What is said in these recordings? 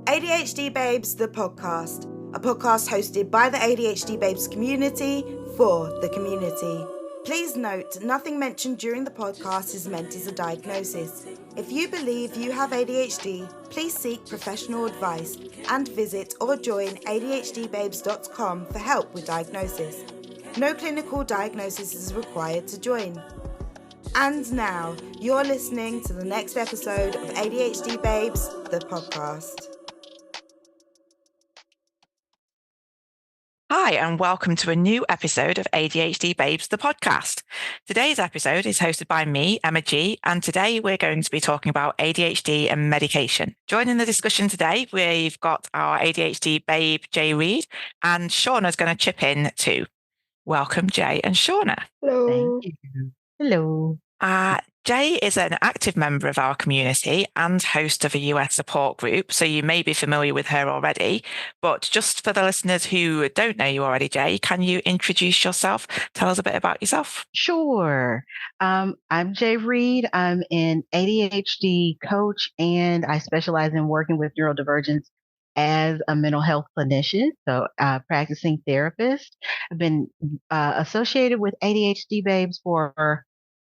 ADHD Babes, the podcast, a podcast hosted by the ADHD Babes community for the community. Please note, nothing mentioned during the podcast is meant as a diagnosis. If you believe you have ADHD, please seek professional advice and visit or join ADHDbabes.com for help with diagnosis. No clinical diagnosis is required to join. And now, you're listening to the next episode of ADHD Babes, the podcast. Hi, and welcome to a new episode of ADHD Babes, the podcast. Today's episode is hosted by me, Emma G, and today we're going to be talking about ADHD and medication. Joining the discussion today, we've got our ADHD babe, Jay Reid, and Shauna's going to chip in too. Welcome, Jay and Shauna. Hello. Thank you. Hello. Jay is an active member of our community and host of a US support group, so you may be familiar with her already. But just for the listeners who don't know you already, Jay, can you introduce yourself? Tell us a bit about yourself. Sure. I'm Jay Reid. I'm an ADHD coach, and I specialize in working with neurodivergence as a mental health clinician, so practicing therapist. I've been associated with ADHD Babes for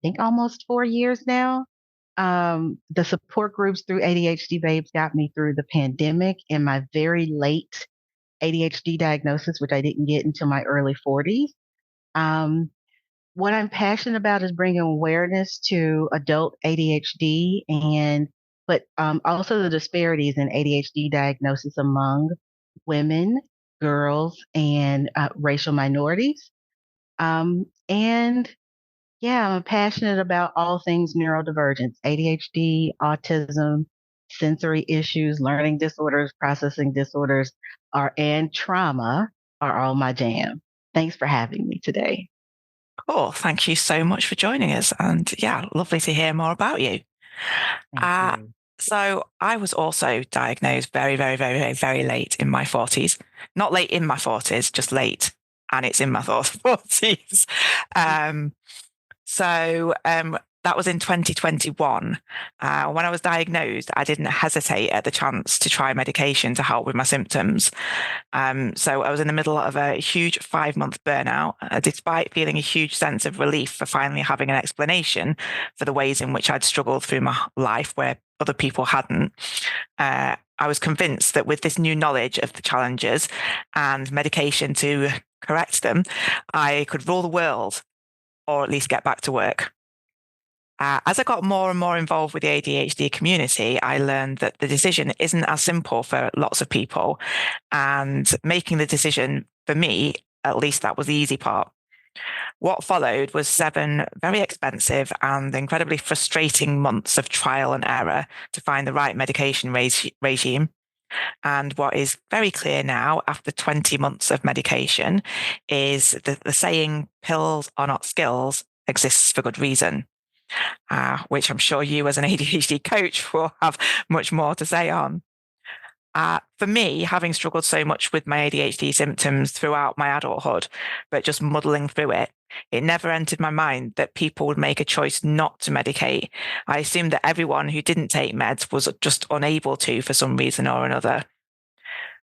I think almost 4 years now. The support groups through ADHD Babes got me through the pandemic and my very late ADHD diagnosis, which I didn't get until my early 40s. What I'm passionate about is bringing awareness to adult ADHD but also the disparities in ADHD diagnosis among women, girls, and racial minorities. I'm passionate about all things neurodivergence, ADHD, autism, sensory issues, learning disorders, processing disorders, and trauma are all my jam. Thanks for having me today. Cool. Thank you so much for joining us. And yeah, lovely to hear more about you. Thank you. So I was also diagnosed very, very, very, very, very late in my 40s. Not late in my 40s, just late. And it's in my 40s. That was in 2021. When I was diagnosed, I didn't hesitate at the chance to try medication to help with my symptoms. So I was in the middle of a huge 5-month burnout, despite feeling a huge sense of relief for finally having an explanation for the ways in which I'd struggled through my life where other people hadn't. I was convinced that with this new knowledge of the challenges and medication to correct them, I could rule the world, or at least get back to work. As I got more and more involved with the ADHD community, I learned that the decision isn't as simple for lots of people. And making the decision, for me, at least that was the easy part. What followed was 7 very expensive and incredibly frustrating months of trial and error to find the right medication regime. And what is very clear now, after 20 months of medication, is that the saying, pills are not skills, exists for good reason, which I'm sure you as an ADHD coach will have much more to say on. For me, having struggled so much with my ADHD symptoms throughout my adulthood, but just muddling through it, it never entered my mind that people would make a choice not to medicate. I assumed that everyone who didn't take meds was just unable to for some reason or another.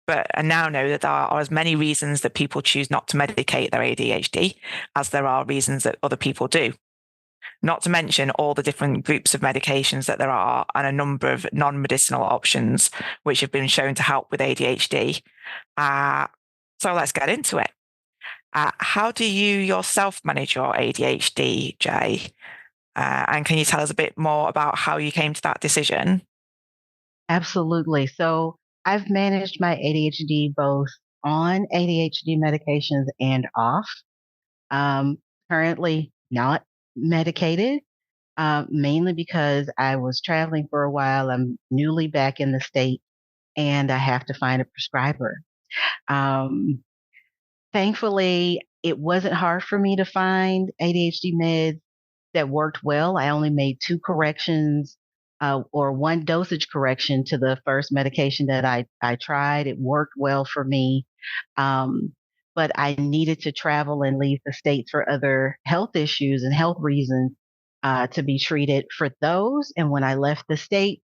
But I now know that there are as many reasons that people choose not to medicate their ADHD as there are reasons that other people do. Not to mention all the different groups of medications that there are and a number of non-medicinal options which have been shown to help with ADHD. So let's get into it. How do you yourself manage your ADHD, Jay? And can you tell us a bit more about how you came to that decision? Absolutely. So I've managed my ADHD both on ADHD medications and off. Currently not medicated, mainly because I was traveling for a while. I'm newly back in the state and I have to find a prescriber. Thankfully, it wasn't hard for me to find ADHD meds that worked well. I only made 2 corrections or 1 dosage correction to the first medication that I tried. It worked well for me. But I needed to travel and leave the state for other health issues and health reasons to be treated for those. And when I left the state,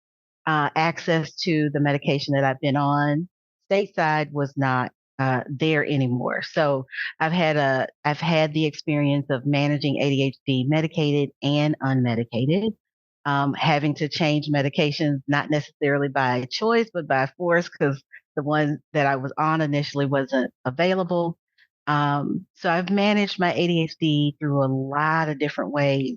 access to the medication that I've been on stateside was not there anymore. So I've had the experience of managing ADHD medicated and unmedicated, having to change medications not necessarily by choice but by force because the one that I was on initially wasn't available. So I've managed my ADHD through a lot of different ways.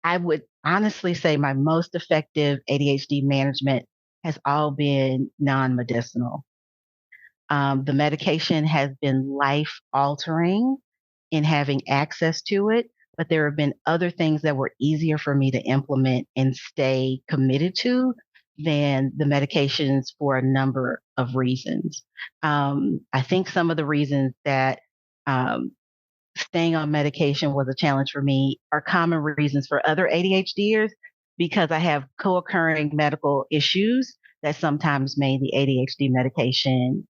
I would honestly say my most effective ADHD management has all been non medicinal. The medication has been life altering in having access to it, but there have been other things that were easier for me to implement and stay committed to than the medications for a number of reasons. I think some of the reasons that um, staying on medication was a challenge for me are common reasons for other ADHDers because I have co-occurring medical issues that sometimes made the ADHD medication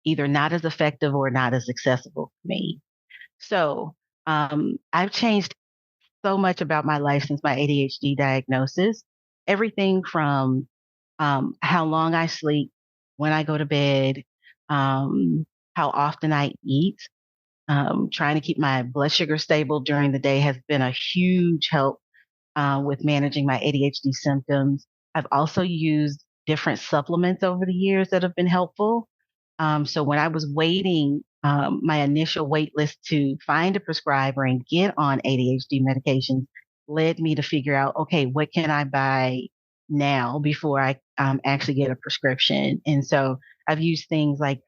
either not as effective or not as accessible to me. So I've changed so much about my life since my ADHD diagnosis. Everything from how long I sleep, when I go to bed, um, how often I eat, trying to keep my blood sugar stable during the day has been a huge help with managing my ADHD symptoms. I've also used different supplements over the years that have been helpful. So when I was waiting, my initial wait list to find a prescriber and get on ADHD medications led me to figure out, okay, what can I buy now before I actually get a prescription? And so I've used things like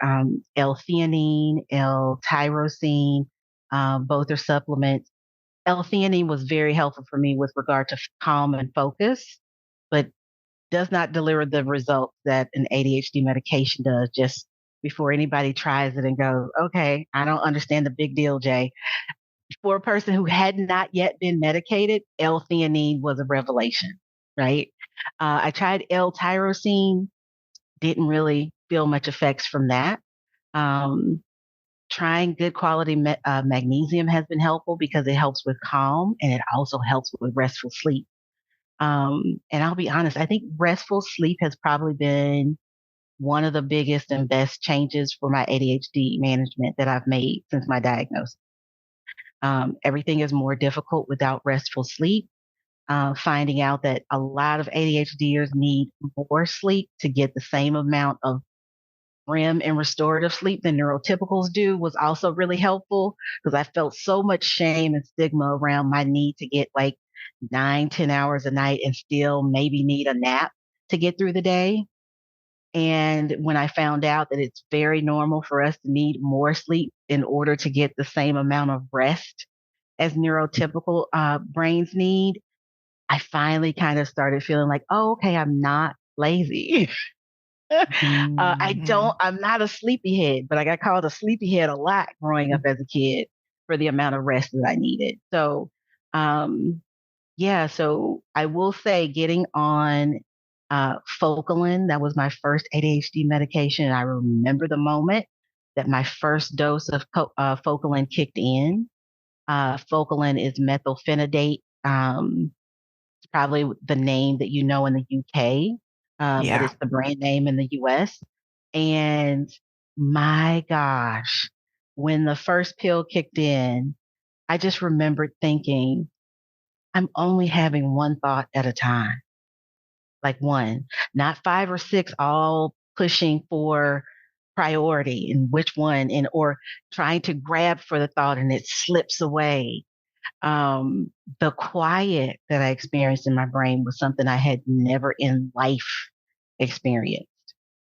L-theanine, L-tyrosine, both are supplements. L-theanine was very helpful for me with regard to calm and focus, but does not deliver the results that an ADHD medication does. Just before anybody tries it and goes, okay, I don't understand the big deal, Jay. For a person who had not yet been medicated, L-theanine was a revelation, right? I tried L-tyrosine, didn't really feel much effects from that. Um, Trying good quality magnesium has been helpful because it helps with calm and it also helps with restful sleep. And I'll be honest, I think restful sleep has probably been one of the biggest and best changes for my ADHD management that I've made since my diagnosis. Everything is more difficult without restful sleep. Finding out that a lot of ADHDers need more sleep to get the same amount of REM and restorative sleep than neurotypicals do was also really helpful because I felt so much shame and stigma around my need to get like 9, 10 hours a night and still maybe need a nap to get through the day. And when I found out that it's very normal for us to need more sleep in order to get the same amount of rest as neurotypical brains need, I finally kind of started feeling like, oh, okay, I'm not lazy. Mm. I'm not a sleepyhead, but I got called a sleepyhead a lot growing up as a kid for the amount of rest that I needed. So, um, yeah, so I will say getting on Focalin, that was my first ADHD medication. I remember the moment that my first dose of Focalin kicked in. Focalin is methylphenidate. It's probably the name that you know in the UK, but Yeah. it's the brand name in the US. And my gosh, when the first pill kicked in, I just remembered thinking, I'm only having one thought at a time, like one, not five or six, all pushing for priority and which one, and or trying to grab for the thought and it slips away. The quiet that I experienced in my brain was something I had never in life experienced.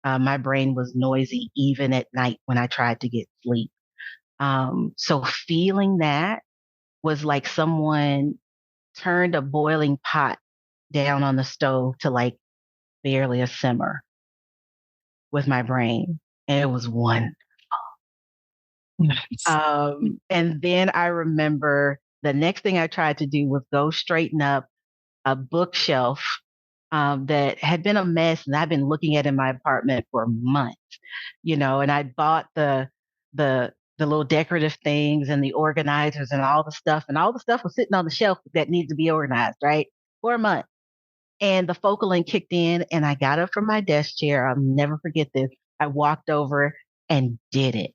My brain was noisy even at night when I tried to get sleep. So feeling that was like someone turned a boiling pot down on the stove to like barely a simmer with my brain. And it was one. Nice. And then I remember the next thing I tried to do was go straighten up a bookshelf that had been a mess and I've been looking at in my apartment for months, and I bought the little decorative things and the organizers and all the stuff was sitting on the shelf that needs to be organized, right? For a month. And the Focalin kicked in, and I got up from my desk chair. I'll never forget this. I walked over and did it.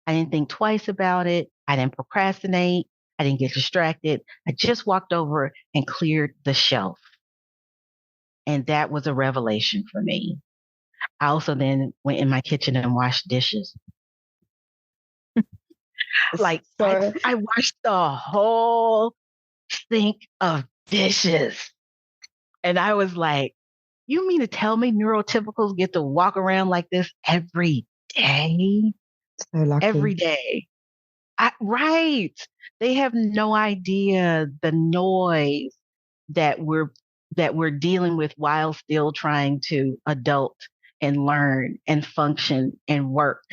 I didn't think twice about it. I didn't procrastinate. I didn't get distracted. I just walked over and cleared the shelf. And that was a revelation for me. I also then went in my kitchen and washed dishes. Like So I washed the whole sink of dishes. And I was like, you mean to tell me neurotypicals get to walk around like this every day? so lucky. Every day. Right. They have no idea the noise that we're dealing with while still trying to adult and learn and function and work.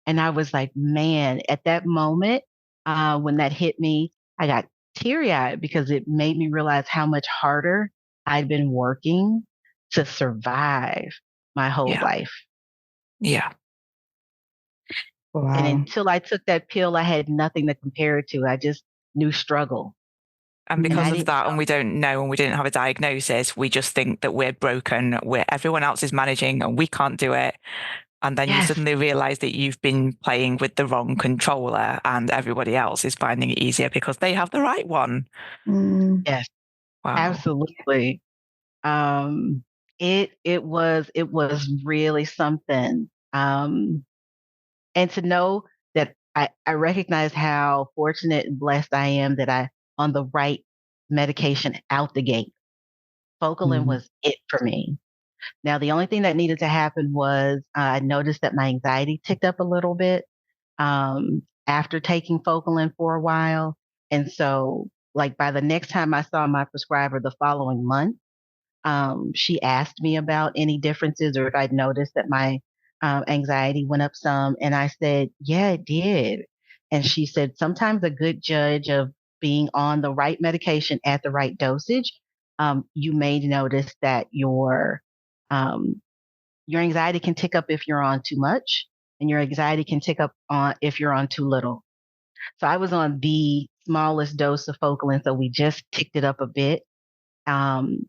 And I was like, man, at that moment, when that hit me, I got teary eyed because it made me realize how much harder I'd been working to survive my whole Yeah. life. Yeah. Wow. And until I took that pill, I had nothing to compare it to. I just knew struggle. And because I of didn't that, know. and we don't know, and we didn't have a diagnosis, we just think that we're broken, where everyone else is managing and we can't do it. And then you Yes. suddenly realize that you've been playing with the wrong controller and everybody else is finding it easier because they have the right one. Yes, Wow. absolutely. It was really something. And to know that I recognize how fortunate and blessed I am that I on the right medication out the gate. Focalin was it for me. Now, the only thing that needed to happen was I noticed that my anxiety ticked up a little bit after taking Focalin for a while. And so, like, by the next time I saw my prescriber the following month, she asked me about any differences or if I'd noticed that my anxiety went up some. And I said, yeah, it did. And she said, sometimes a good judge of being on the right medication at the right dosage, you may notice that um, your anxiety can tick up if you're on too much, and your anxiety can tick up on if you're on too little. So I was on the smallest dose of Focalin, so we just ticked it up a bit. And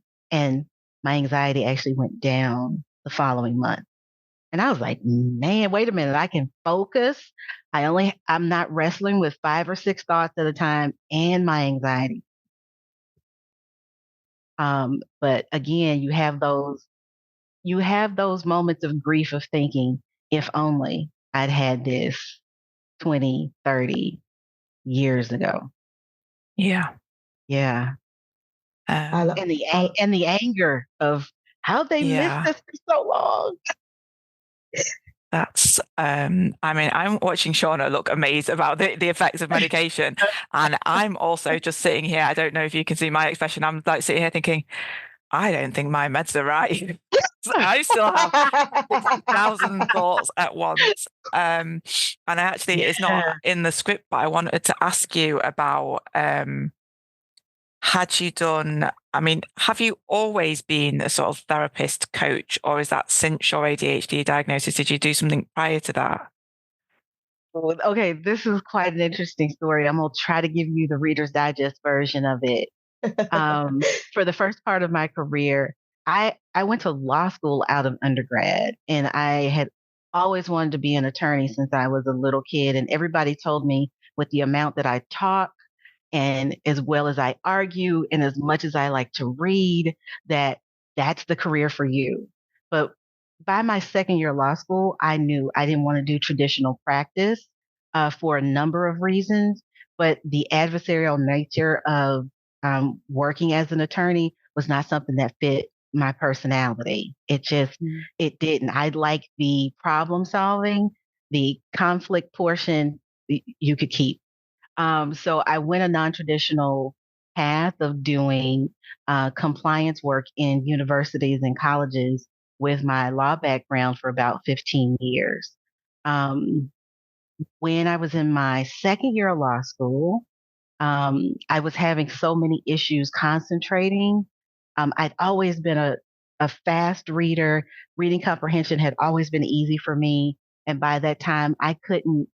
my anxiety actually went down the following month. And I was like, man, wait a minute, I can focus. I'm not wrestling with 5 or 6 thoughts at a time and my anxiety. But again, you have those moments of grief of thinking, if only I'd had this 20, 30 years ago. Yeah. Yeah. Um, And the anger of how they missed yeah. us for so long. That's, I mean, I'm watching Shauna look amazed about the effects of medication. And I'm also just sitting here. I don't know if you can see my expression. I'm like sitting here thinking, I don't think my meds are right. I still have 60,000 thoughts at once. And I actually, it's not in the script, but I wanted to ask you about, had you done, I mean, have you always been a sort of therapist coach, or is that since your ADHD diagnosis? Did you do something prior to that? Okay, this is quite an interesting story. I'm going to try to give you the Reader's Digest version of it. For the first part of my career, I went to law school out of undergrad, and I had always wanted to be an attorney since I was a little kid. And everybody told me with the amount that I talk and as well as I argue and as much as I like to read, that that's the career for you. But by my second year of law school, I knew I didn't want to do traditional practice for a number of reasons. But the adversarial nature of working as an attorney was not something that fit my personality. It didn't. I like the problem solving, the conflict portion you could keep. So I went a non-traditional path of doing compliance work in universities and colleges with my law background for about 15 years. Um, when I was in my second year of law school, I was having so many issues concentrating. I'd always been a fast reader. Reading comprehension had always been easy for me. And by that time, I couldn't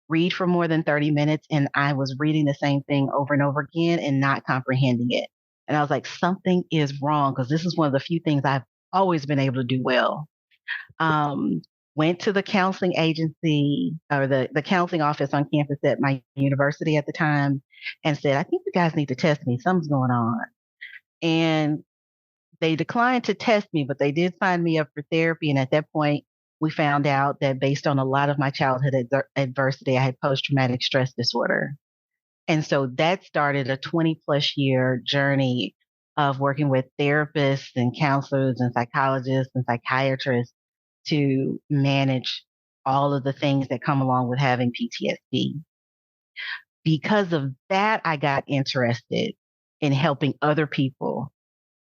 read for more than 30 minutes, and I was reading the same thing over and over again and not comprehending it. And I was like, something is wrong because this is one of the few things I've always been able to do well. Um, Went to the counseling agency or the counseling office on campus at my university at the time and said, I think you guys need to test me. Something's going on. And they declined to test me, but they did sign me up for therapy. And at that point, we found out that based on a lot of my childhood adversity, I had post-traumatic stress disorder. And so that started a 20 plus year journey of working with therapists and counselors and psychologists and psychiatrists to manage all of the things that come along with having PTSD. Because of that, I got interested in helping other people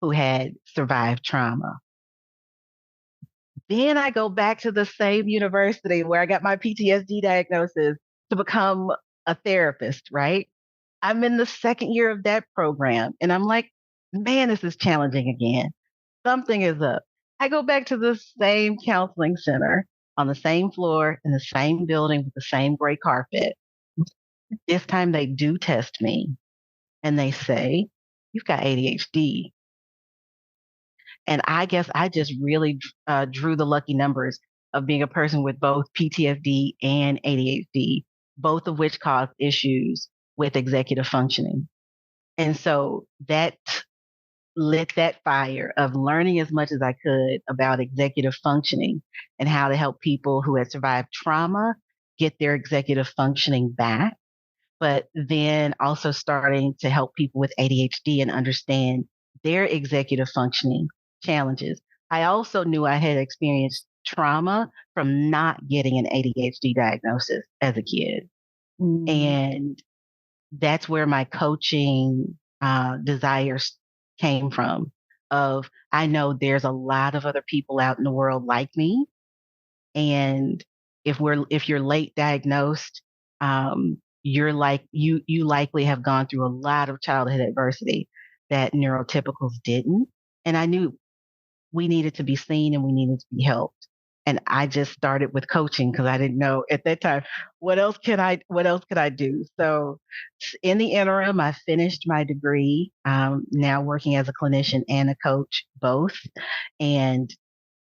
who had survived trauma. Then I go back to the same university where I got my PTSD diagnosis to become a therapist, right? I'm in the second year of that program and I'm like, man, this is challenging again. Something is up. I go back to the same counseling center on the same floor in the same building with the same gray carpet. This time they do test me and they say, you've got ADHD. And I guess I just really drew the lucky numbers of being a person with both PTSD and ADHD, both of which cause issues with executive functioning. And so that lit that fire of learning as much as I could about executive functioning and how to help people who had survived trauma get their executive functioning back, but then also starting to help people with ADHD and understand their executive functioning challenges. I also knew I had experienced trauma from not getting an ADHD diagnosis as a kid. And that's where my coaching desires came from of I know there's a lot of other people out in the world like me. And if you're late diagnosed, you're like you likely have gone through a lot of childhood adversity that neurotypicals didn't. And I knew we needed to be seen and we needed to be helped. And I just started with coaching because I didn't know at that time what else could I do. So in the interim, I finished my degree. Now working as a clinician and a coach, both. And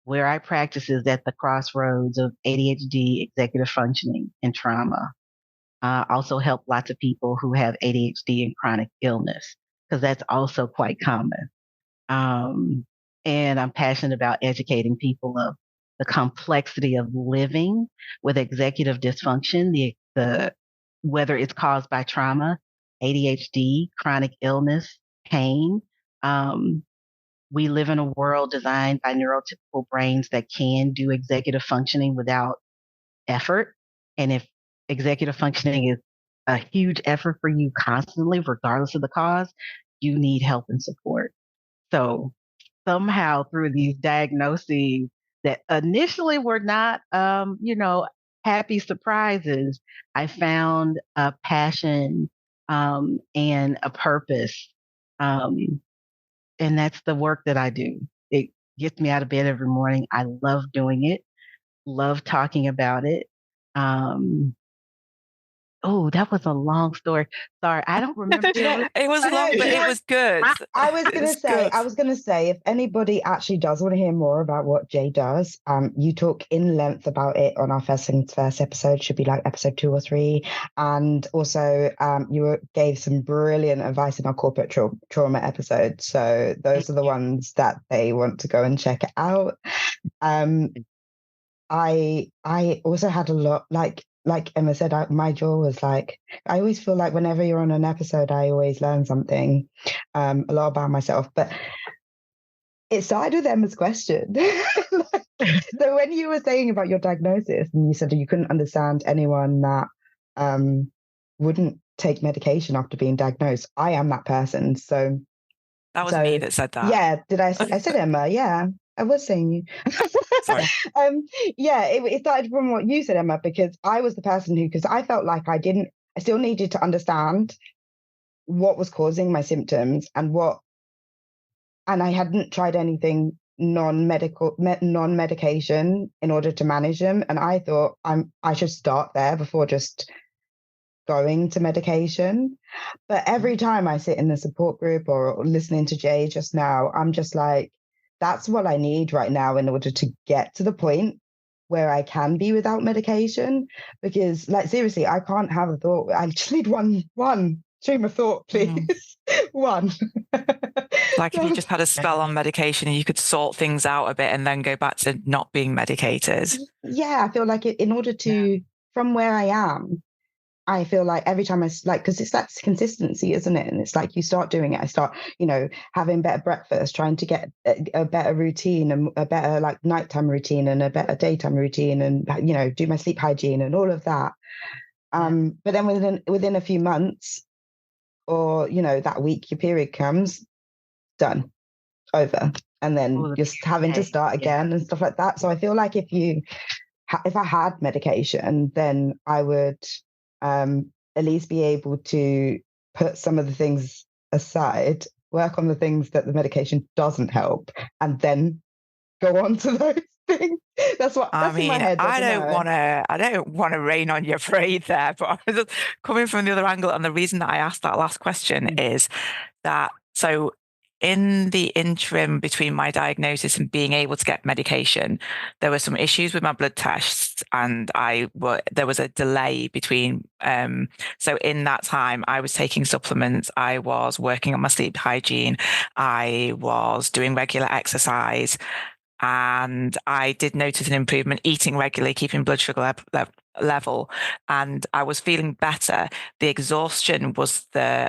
where I practice is at the crossroads of ADHD, executive functioning, and trauma. Also help lots of people who have ADHD and chronic illness because that's also quite common. And I'm passionate about educating people of the complexity of living with executive dysfunction, the whether it's caused by trauma, ADHD, chronic illness, pain. We live in a world designed by neurotypical brains that can do executive functioning without effort. And if executive functioning is a huge effort for you constantly, regardless of the cause, you need help and support. So somehow through these diagnoses that initially were not, happy surprises, I found a passion and a purpose. And that's the work that I do. It gets me out of bed every morning. I love doing it, love talking about it. Oh, that was a long story. Sorry, I don't remember. It was long, but it was good. I was gonna say, if anybody actually does want to hear more about what Jay does, you talk in length about it on our first episode, should be like episode 2 or 3. And also gave some brilliant advice in our corporate trauma episode. So those are the ones that they want to go and check it out. I also had a lot, like Emma said, my jaw was like, I always feel like whenever you're on an episode, I always learn something, a lot about myself. But it started with Emma's question. So when you were saying about your diagnosis and you said you couldn't understand anyone that wouldn't take medication after being diagnosed, I am that person. So that was me that said that. Yeah, I said Emma, yeah. I was saying you. Sorry. It started from what you said, Emma, because I was the person because I felt like I still needed to understand what was causing my symptoms and I hadn't tried anything non-medication in order to manage them. And I thought I should start there before just going to medication. But every time I sit in the support group or listening to Jay just now, I'm just like, that's what I need right now in order to get to the point where I can be without medication. Because, like, seriously, I can't have a thought. I just need one stream of thought, please. One. Like if you just had a spell on medication and you could sort things out a bit and then go back to not being medicated. Yeah, I feel like in order to, from where I am, I feel like every time because it's that consistency, isn't it? And it's like you start doing it. I start, having better breakfast, trying to get a better routine and a better like nighttime routine and a better daytime routine and, do my sleep hygiene and all of that. But then within a few months or, that week, your period comes, done, over. And then you're having to start again and stuff like that. So I feel like if I had medication, then I would at least be able to put some of the things aside, work on the things that the medication doesn't help, and then go on to those things. That's in my head. I don't want to rain on your parade there, but I was just coming from the other angle. And the reason that I asked that last question is that, so in the interim between my diagnosis and being able to get medication, there were some issues with my blood tests, and there was a delay between. So in that time, I was taking supplements, I was working on my sleep hygiene, I was doing regular exercise, and I did notice an improvement eating regularly, keeping blood sugar level, and I was feeling better. The exhaustion was the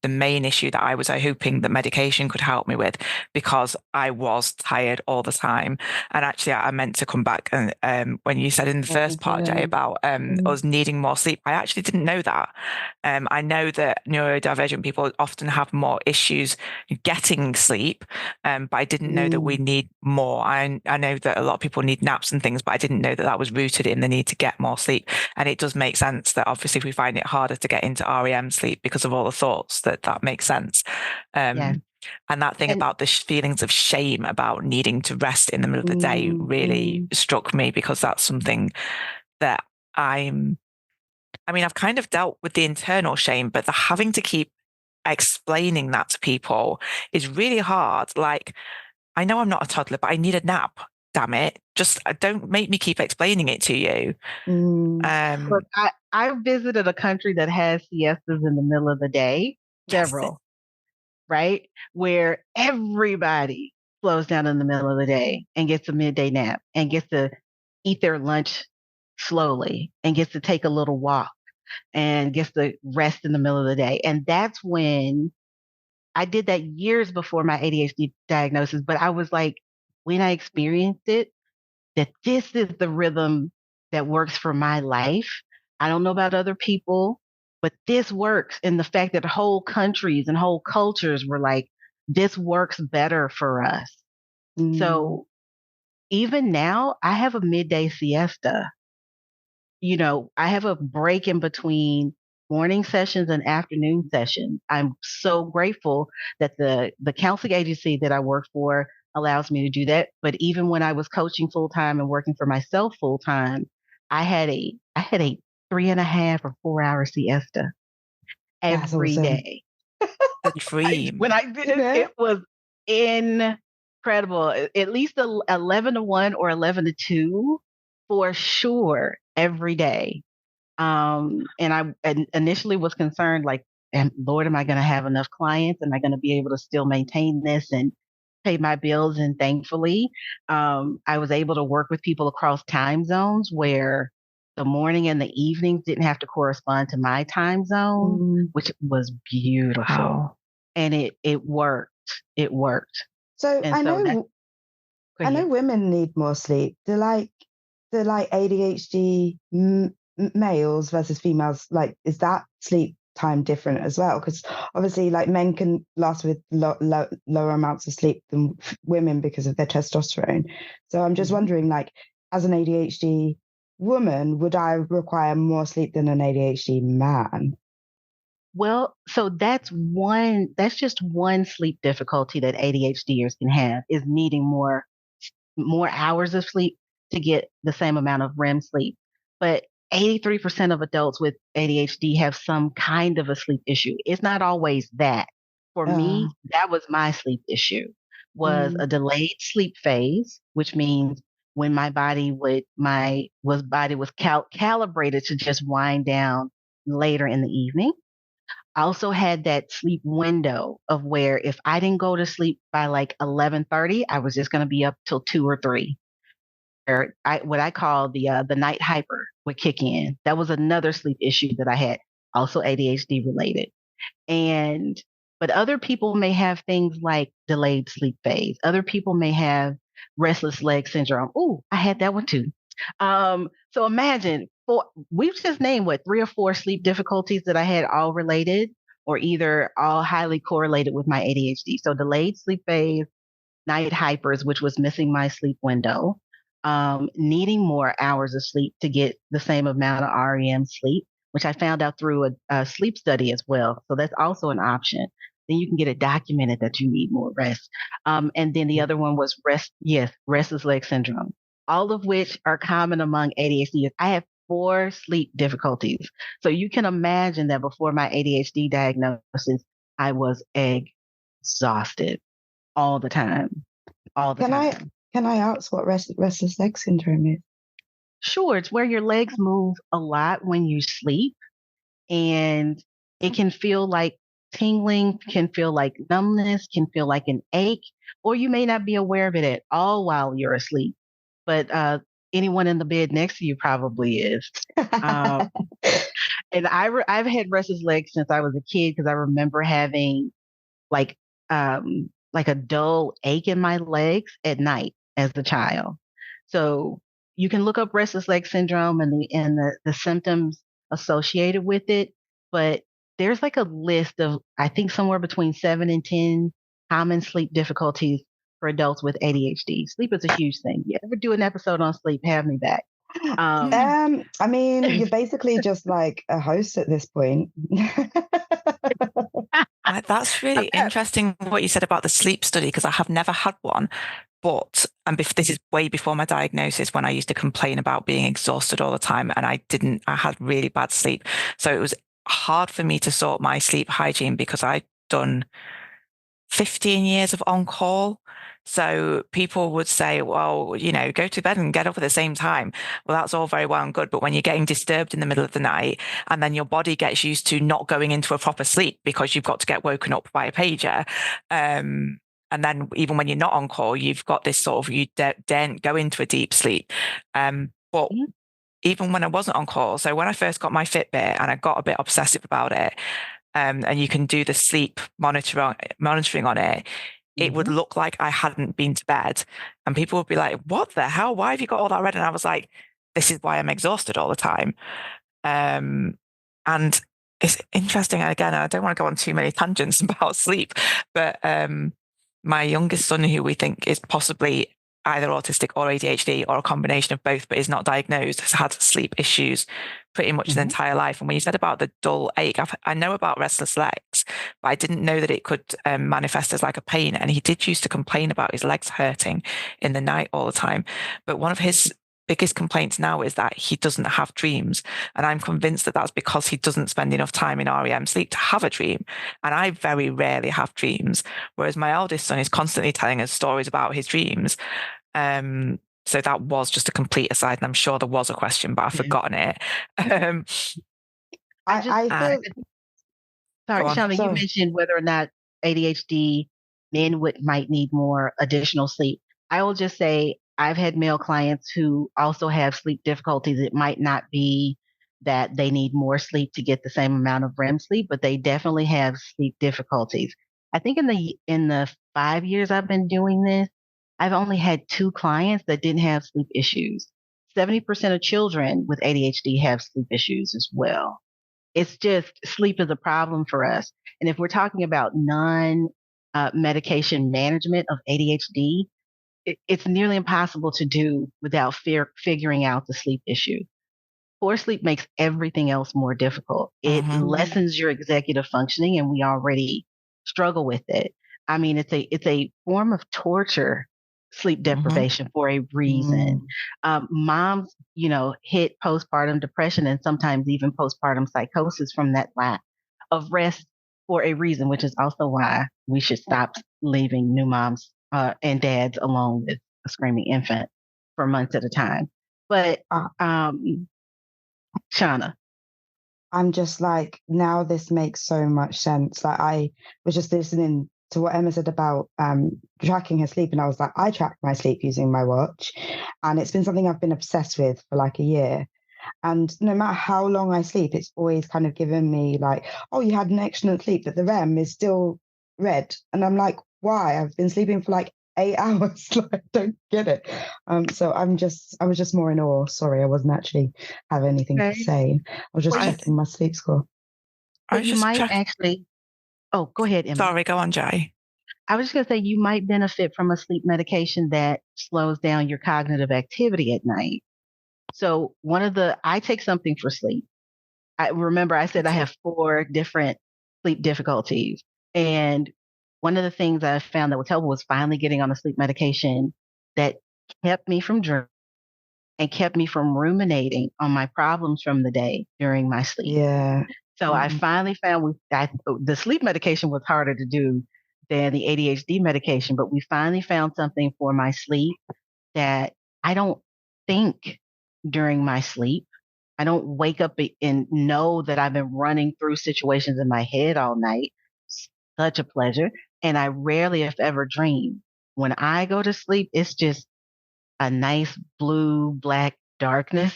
main issue that I was hoping that medication could help me with, because I was tired all the time. And actually, I meant to come back and when you said in the first part, Jay, about us needing more sleep, I actually didn't know that. I know that neurodivergent people often have more issues getting sleep, but I didn't know that we need more. I know that a lot of people need naps and things, but I didn't know that was rooted in the need to get more sleep. And it does make sense that obviously if we find it harder to get into REM sleep because of all the thoughts, that makes sense. And that thing about the feelings of shame about needing to rest in the middle of the day really struck me, because that's something that I've kind of dealt with the internal shame, but the having to keep explaining that to people is really hard. Like, I know I'm not a toddler, but I need a nap. Damn it. Just don't make me keep explaining it to you. Look, I visited a country that has siestas in the middle of the day, several, right? Where everybody slows down in the middle of the day and gets a midday nap and gets to eat their lunch slowly and gets to take a little walk and gets to rest in the middle of the day. And that's when I did that years before my ADHD diagnosis, but I was like, when I experienced it, that this is the rhythm that works for my life. I don't know about other people, but this works. And the fact that whole countries and whole cultures were like, this works better for us. So even now, I have a midday siesta. I have a break in between morning sessions and afternoon sessions. I'm so grateful that the counseling agency that I work for allows me to do that. But even when I was coaching full time and working for myself full time, I had a 3.5 or 4 hour siesta every day. The dream. When I did it, it was incredible. At least 11 to 1 or 11 to 2 for sure every day. And I initially was concerned, like, Lord, am I going to have enough clients? Am I going to be able to still maintain this and pay my bills? And thankfully, I was able to work with people across time zones where the morning and the evenings didn't have to correspond to my time zone, which was beautiful. Wow. And it worked. It worked. So I know women need more sleep. They're like ADHD males versus females. Like, is that sleep time different as well? Because obviously, like, men can last with lower amounts of sleep than women because of their testosterone. So I'm just wondering, like, as an ADHD woman, would I require more sleep than an ADHD man? Well, so that's just one sleep difficulty that ADHDers can have, is needing more hours of sleep to get the same amount of REM sleep. But 83% of adults with ADHD have some kind of a sleep issue. It's not always that. For me, that was my sleep issue, was a delayed sleep phase, which means when my body was calibrated to just wind down later in the evening. I also had that sleep window of where if I didn't go to sleep by like 11:30, I was just going to be up till 2 or 3. Or what I call the night hyper would kick in. That was another sleep issue that I had, also ADHD related. And but other people may have things like delayed sleep phase. Other people may have restless leg syndrome. Oh, I had that one too. So imagine we've just named what 3 or 4 sleep difficulties that I had all related or either all highly correlated with my ADHD. So delayed sleep phase, night hypers, which was missing my sleep window, needing more hours of sleep to get the same amount of REM sleep, which I found out through a sleep study as well. So that's also an option. Then you can get it documented that you need more rest. And then the other one was restless leg syndrome, all of which are common among ADHD. I have 4 sleep difficulties. So you can imagine that before my ADHD diagnosis, I was exhausted all the time, all the time. Can I ask what restless leg syndrome is? Sure, it's where your legs move a lot when you sleep, and it can feel like tingling, can feel like numbness, can feel like an ache, or you may not be aware of it at all while you're asleep. But anyone in the bed next to you probably is. Um, and I've had restless legs since I was a kid because I remember having like like a dull ache in my legs at night as a child. So you can look up restless leg syndrome and the symptoms associated with it, but there's like a list of I think somewhere between 7 and 10 common sleep difficulties for adults with ADHD. Sleep is a huge thing. You ever do an episode on sleep, have me back. I mean, you're basically just like a host at this point. That's really interesting what you said about the sleep study, because I have never had one. But this is way before my diagnosis, when I used to complain about being exhausted all the time, and I had really bad sleep. So it was hard for me to sort my sleep hygiene because I'd done 15 years of on-call. So people would say, well, go to bed and get up at the same time. Well, that's all very well and good. But when you're getting disturbed in the middle of the night and then your body gets used to not going into a proper sleep because you've got to get woken up by a pager. And then even when you're not on call, you've got this sort of, you daren't go into a deep sleep. But even when I wasn't on call, so when I first got my Fitbit and I got a bit obsessive about it, and you can do the sleep monitoring on it, it would look like I hadn't been to bed. And people would be like, what the hell? Why have you got all that red? And I was like, this is why I'm exhausted all the time. And it's interesting. Again, I don't want to go on too many tangents about sleep, but my youngest son, who we think is possibly either autistic or ADHD or a combination of both, but is not diagnosed, has had sleep issues pretty much his entire life. And when you said about the dull ache, I know about restless legs, but I didn't know that it could manifest as like a pain. And he did used to complain about his legs hurting in the night all the time. But one of his biggest complaints now is that he doesn't have dreams. And I'm convinced that that's because he doesn't spend enough time in REM sleep to have a dream. And I very rarely have dreams, whereas my eldest son is constantly telling us stories about his dreams. So that was just a complete aside, and I'm sure there was a question, but I've forgotten it. Sorry, Shauna, you mentioned whether or not ADHD men might need more additional sleep. I will just say I've had male clients who also have sleep difficulties. It might not be that they need more sleep to get the same amount of REM sleep, but they definitely have sleep difficulties. I think in the 5 years I've been doing this, I've only had 2 clients that didn't have sleep issues. 70% of children with ADHD have sleep issues as well. It's just sleep is a problem for us. And if we're talking about non-medication management of ADHD, it's nearly impossible to do without figuring out the sleep issue. Poor sleep makes everything else more difficult. It lessens your executive functioning, and we already struggle with it. I mean, it's a form of torture sleep Mm-hmm. deprivation for a reason. Moms, hit postpartum depression and sometimes even postpartum psychosis from that lack of rest for a reason, which is also why we should stop leaving new moms and dads alone with a screaming infant for months at a time. But Shauna. I'm just like, now this makes so much sense. Like, I was just listening to what Emma said about tracking her sleep, and I was like, I track my sleep using my watch, and it's been something I've been obsessed with for like a year. And no matter how long I sleep, it's always kind of given me like, oh, you had an excellent sleep, but the REM is still red. And I'm like, why? I've been sleeping for like 8 hours. Like, I don't get it. So I was just more in awe. Sorry, I wasn't actually have anything to say. I was just checking my sleep score. I was you just might actually. Oh, go ahead, Emma. Sorry, go on, Jay. I was just going to say you might benefit from a sleep medication that slows down your cognitive activity at night. So I take something for sleep. I said I have 4 different sleep difficulties. And one of the things I found that was helpful was finally getting on a sleep medication that kept me from dreaming and kept me from ruminating on my problems from the day during my sleep. Yeah. So I finally found the sleep medication was harder to do than the ADHD medication, but we finally found something for my sleep that I don't think during my sleep. I don't wake up and know that I've been running through situations in my head all night. Such a pleasure. And I rarely, if ever, dream. When I go to sleep, it's just a nice blue, black darkness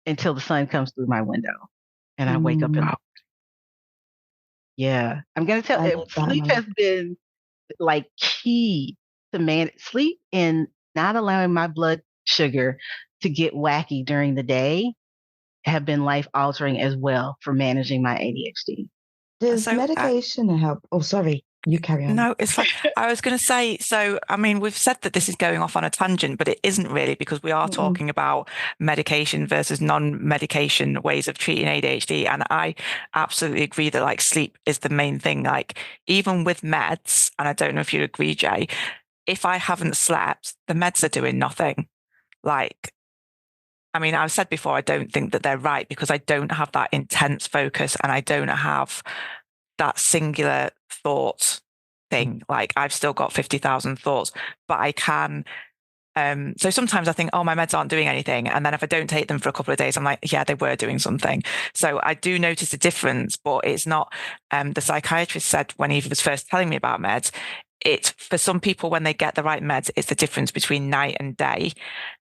until the sun comes through my window and I wake up in. Yeah. I'm going to tell you, sleep has been like key to sleep and not allowing my blood sugar to get wacky during the day have been life altering as well for managing my ADHD. Does medication help? Oh, sorry. You carry on. No, it's fine. I was going to say, so, I mean, we've said that this is going off on a tangent, but it isn't really, because we are talking about medication versus non-medication ways of treating ADHD. And I absolutely agree that like sleep is the main thing. Like even with meds, and I don't know if you agree, Jay, if I haven't slept, the meds are doing nothing. Like, I mean, I've said before, I don't think that they're right because I don't have that intense focus and I don't have that singular thought thing. Like I've still got 50,000 thoughts, but I can. So sometimes I think, oh, my meds aren't doing anything. And then if I don't take them for a couple of days, I'm like, yeah, they were doing something. So I do notice a difference, but it's not, the psychiatrist said when he was first telling me about meds, it's for some people when they get the right meds, it's the difference between night and day.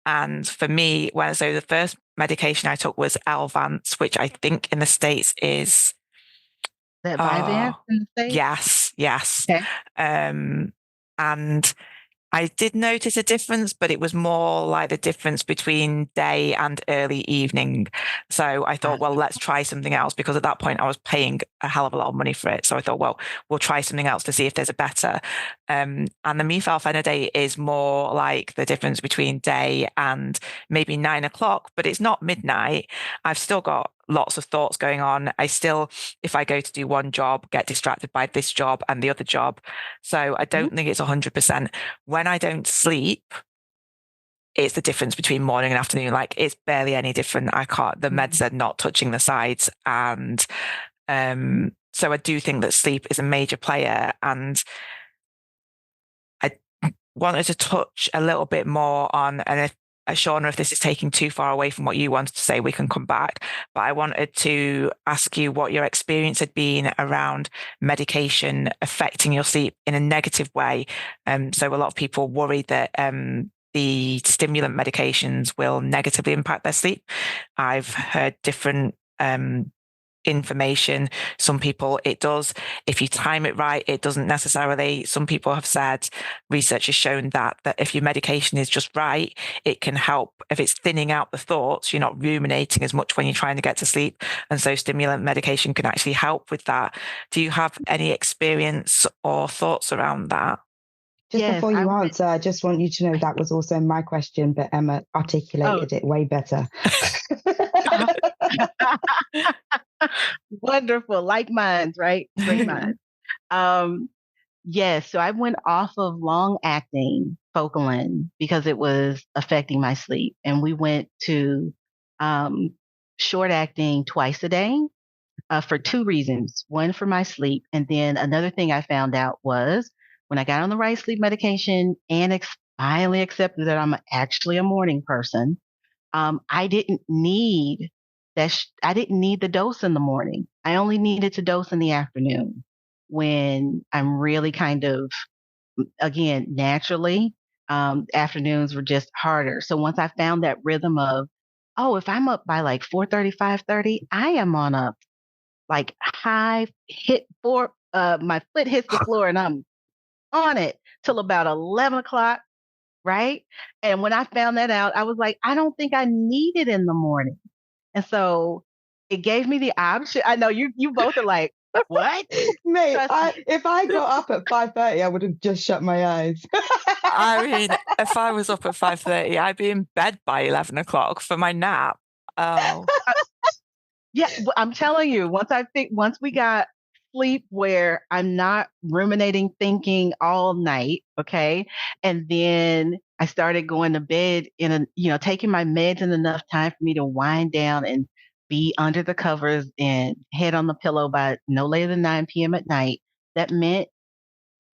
And for me, so the first medication I took was Elvance, which I think in the States is that Vyvanse in the States? Yes. Okay. And I did notice a difference, but it was more like the difference between day and early evening. So I thought, well, let's try something else, because at that point I was paying a hell of a lot of money for it. So I thought, well, we'll try something else to see if there's a better. And the methylphenidate is more like the difference between day and maybe 9 o'clock, but it's not midnight. I've still got lots of thoughts going on. I still, if I go to do one job, get distracted by this job and the other job. So I don't think it's 100%. When I don't sleep, it's the difference between morning and afternoon. Like it's barely any different. The meds are not touching the sides. And so I do think that sleep is a major player. And I wanted to touch a little bit more on, and if Shauna, if this is taking too far away from what you wanted to say, we can come back. But I wanted to ask you what your experience had been around medication affecting your sleep in a negative way. So a lot of people worry that the stimulant medications will negatively impact their sleep. I've heard different information. Some people, it does. If you time it right, it doesn't necessarily. Some people have said, research has shown that if your medication is just right, it can help. If it's thinning out the thoughts, you're not ruminating as much when you're trying to get to sleep. And so stimulant medication can actually help with that. Do you have any experience or thoughts around that? Just before you answer, I just want you to know that was also my question, but Emma articulated it way better. Wonderful. Like minds, right? Great minds. Yes. So I went off of long-acting Focalin because it was affecting my sleep. And we went to short acting twice a day for two reasons. One, for my sleep. And then another thing I found out was when I got on the right sleep medication and finally accepted that I'm actually a morning person, I didn't need I didn't need the dose in the morning. I only needed to dose in the afternoon when I'm really kind of, again, naturally, afternoons were just harder. So once I found that rhythm of, oh, if I'm up by like 4:30, 5:30, I am on a like high hit for my foot hits the floor and I'm on it till about 11 o'clock. Right. And when I found that out, I was like, I don't think I need it in the morning. And so it gave me the option. I know you both are like, what? Mate, Trust me. if I got up at 5:30, I would have just shut my eyes. I mean, if I was up at 5:30, I'd be in bed by 11 o'clock for my nap. Oh, Yeah, I'm telling you, once we got sleep where I'm not ruminating, thinking all night, okay? And then I started going to bed taking my meds in enough time for me to wind down and be under the covers and head on the pillow by no later than 9 p.m. at night. That meant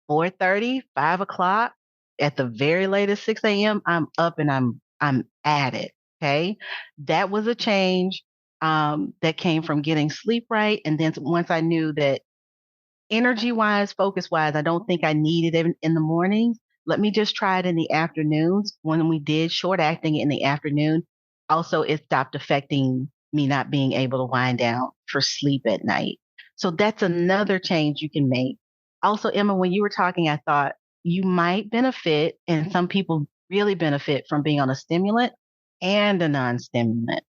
4:30, 5 o'clock, at the very latest 6 a.m., I'm up and I'm at it. Okay. That was a change that came from getting sleep right. And then once I knew that energy wise, focus wise, I don't think I needed it in the mornings. Let me just try it in the afternoons. When we did short acting in the afternoon, also it stopped affecting me not being able to wind down for sleep at night. So that's another change you can make. Also, Emma, when you were talking, I thought you might benefit, and some people really benefit from being on a stimulant and a non-stimulant.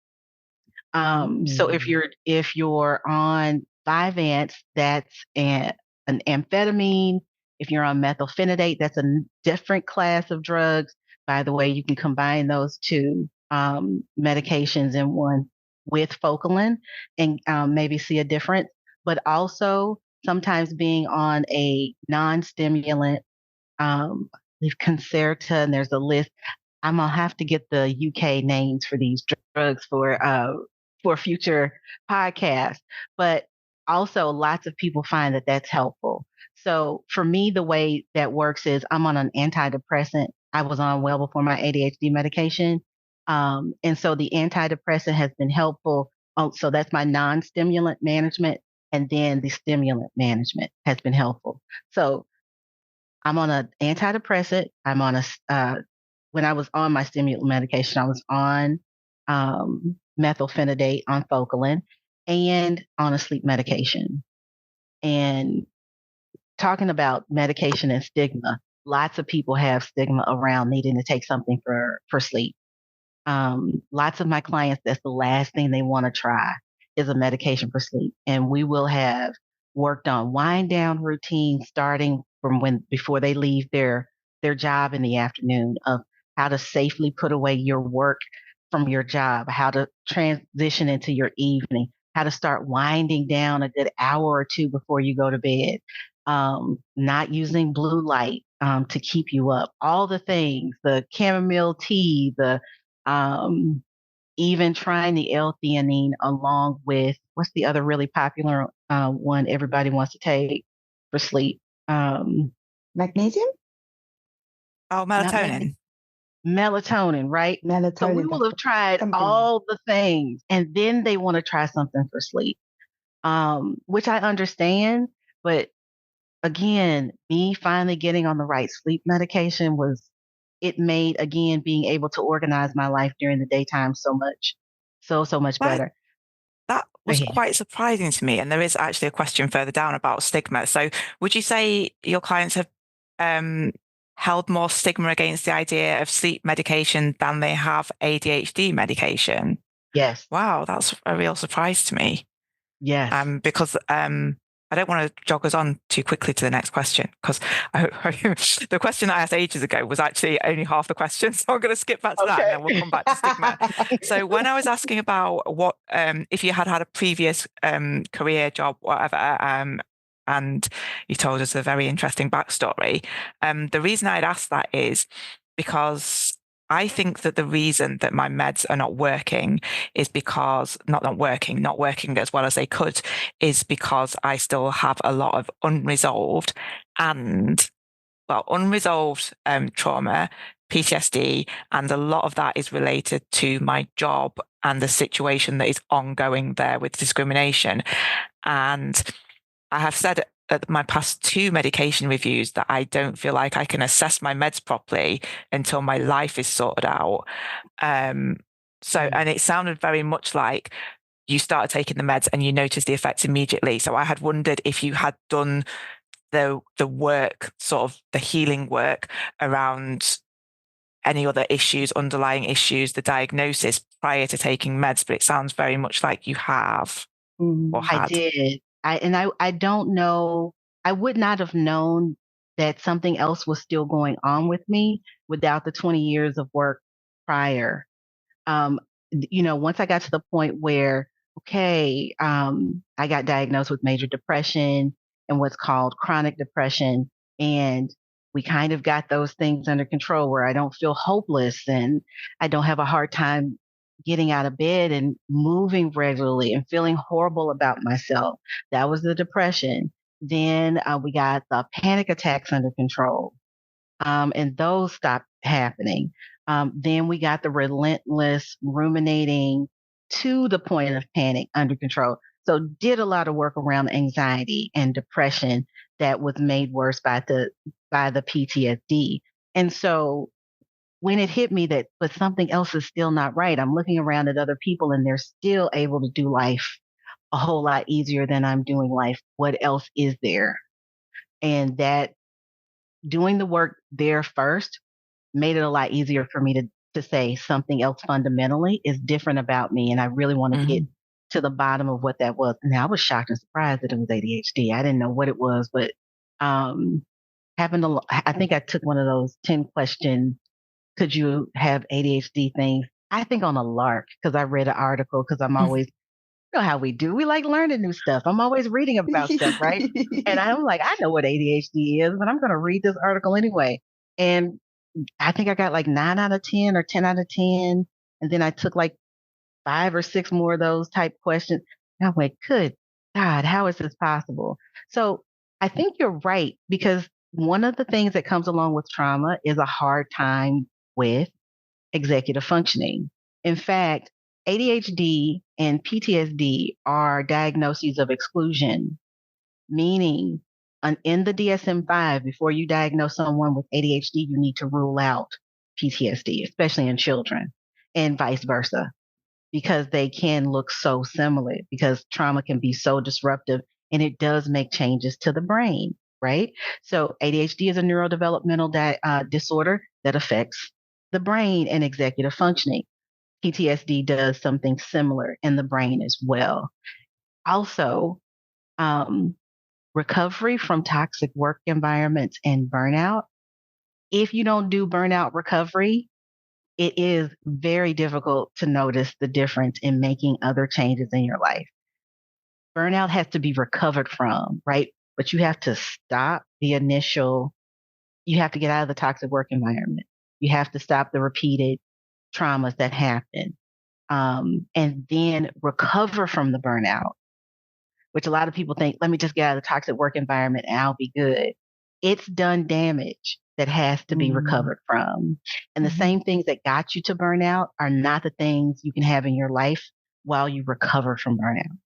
So if you're on Vyvanse, that's an amphetamine. If you're on methylphenidate, that's a different class of drugs. By the way, you can combine those two medications in one with Focalin and maybe see a difference. But also sometimes being on a non-stimulant, leave Concerta, and there's a list. I'm gonna have to get the UK names for these drugs for future podcasts. But also, lots of people find that that's helpful. So for me, the way that works is I'm on an antidepressant. I was on well before my ADHD medication, and so the antidepressant has been helpful. Oh, so that's my non-stimulant management, and then the stimulant management has been helpful. So I'm on an antidepressant. When I was on my stimulant medication, I was on methylphenidate, on Focalin, and on a sleep medication. And talking about medication and stigma, lots of people have stigma around needing to take something for sleep. Lots of my clients, that's the last thing they want to try is a medication for sleep. And we will have worked on wind down routines starting from before they leave their job in the afternoon, of how to safely put away your work from your job, how to transition into your evening, how to start winding down a good hour or two before you go to bed, not using blue light to keep you up, all the things, the chamomile tea, the even trying the L-theanine along with, what's the other really popular one everybody wants to take for sleep? Magnesium? oh, Not melatonin. melatonin, right? Melatonin. So we will have tried something. all the things, and then they want to try something for sleep, which I understand. But again, me finally getting on the right sleep medication it made, again, being able to organize my life during the daytime so much That better. that Go was ahead. quite surprising to me. And there is actually a question further down about stigma. So would you say your clients have held more stigma against the idea of sleep medication than they have ADHD medication? Yes. Wow, that's a real surprise to me. Yes. Because I don't want to jog us on too quickly to the next question, because the question I asked ages ago was actually only half the question. So I'm going to skip back to that and then we'll come back to stigma. So when I was asking about what, if you had had a previous career, job, whatever, and you told us a very interesting backstory, the reason I'd asked that is because I think that the reason that my meds are not working is because not working as well as they could, is because I still have a lot of unresolved trauma, PTSD, and a lot of that is related to my job and the situation that is ongoing there with discrimination. And I have said at my past 2 medication reviews that I don't feel like I can assess my meds properly until my life is sorted out. And it sounded very much like you started taking the meds and you noticed the effects immediately. So I had wondered if you had done the work, sort of the healing work around any other issues, underlying issues, the diagnosis prior to taking meds, but it sounds very much like you have or had. I did. I don't know. I would not have known that something else was still going on with me without the 20 years of work prior. Once I got to the point where, okay, I got diagnosed with major depression and what's called chronic depression. And we kind of got those things under control where I don't feel hopeless and I don't have a hard time getting out of bed and moving regularly and feeling horrible about myself. That was the depression. Then we got the panic attacks under control, and those stopped happening. Then we got the relentless ruminating to the point of panic under control. So did a lot of work around anxiety and depression that was made worse by the PTSD. And so when it hit me that, but something else is still not right, I'm looking around at other people and they're still able to do life a whole lot easier than I'm doing life. What else is there? And that doing the work there first made it a lot easier for me to say something else fundamentally is different about me. And I really want to get to the bottom of what that was. And I was shocked and surprised that it was ADHD. I didn't know what it was, but I think I took one of those 10 question, could you have ADHD things? I think on a lark, because I read an article, because I'm always, you know how we do. We like learning new stuff. I'm always reading about stuff, right? And I'm like, I know what ADHD is, but I'm going to read this article anyway. And I think I got like 9 out of 10 or 10 out of 10. And then I took like 5 or 6 more of those type questions. And I went, good God, how is this possible? So I think you're right, because one of the things that comes along with trauma is a hard time with executive functioning. In fact, ADHD and PTSD are diagnoses of exclusion, meaning in the DSM-5, before you diagnose someone with ADHD, you need to rule out PTSD, especially in children, and vice versa, because they can look so similar, because trauma can be so disruptive and it does make changes to the brain, right? So ADHD is a neurodevelopmental disorder that affects the brain and executive functioning. PTSD does something similar in the brain as well. Also, recovery from toxic work environments and burnout. If you don't do burnout recovery, it is very difficult to notice the difference in making other changes in your life. Burnout has to be recovered from, right? But you have to stop you have to get out of the toxic work environment. You have to stop the repeated traumas that happen, and then recover from the burnout, which a lot of people think, let me just get out of the toxic work environment and I'll be good. It's done damage that has to be recovered from. And the same things that got you to burnout are not the things you can have in your life while you recover from burnout,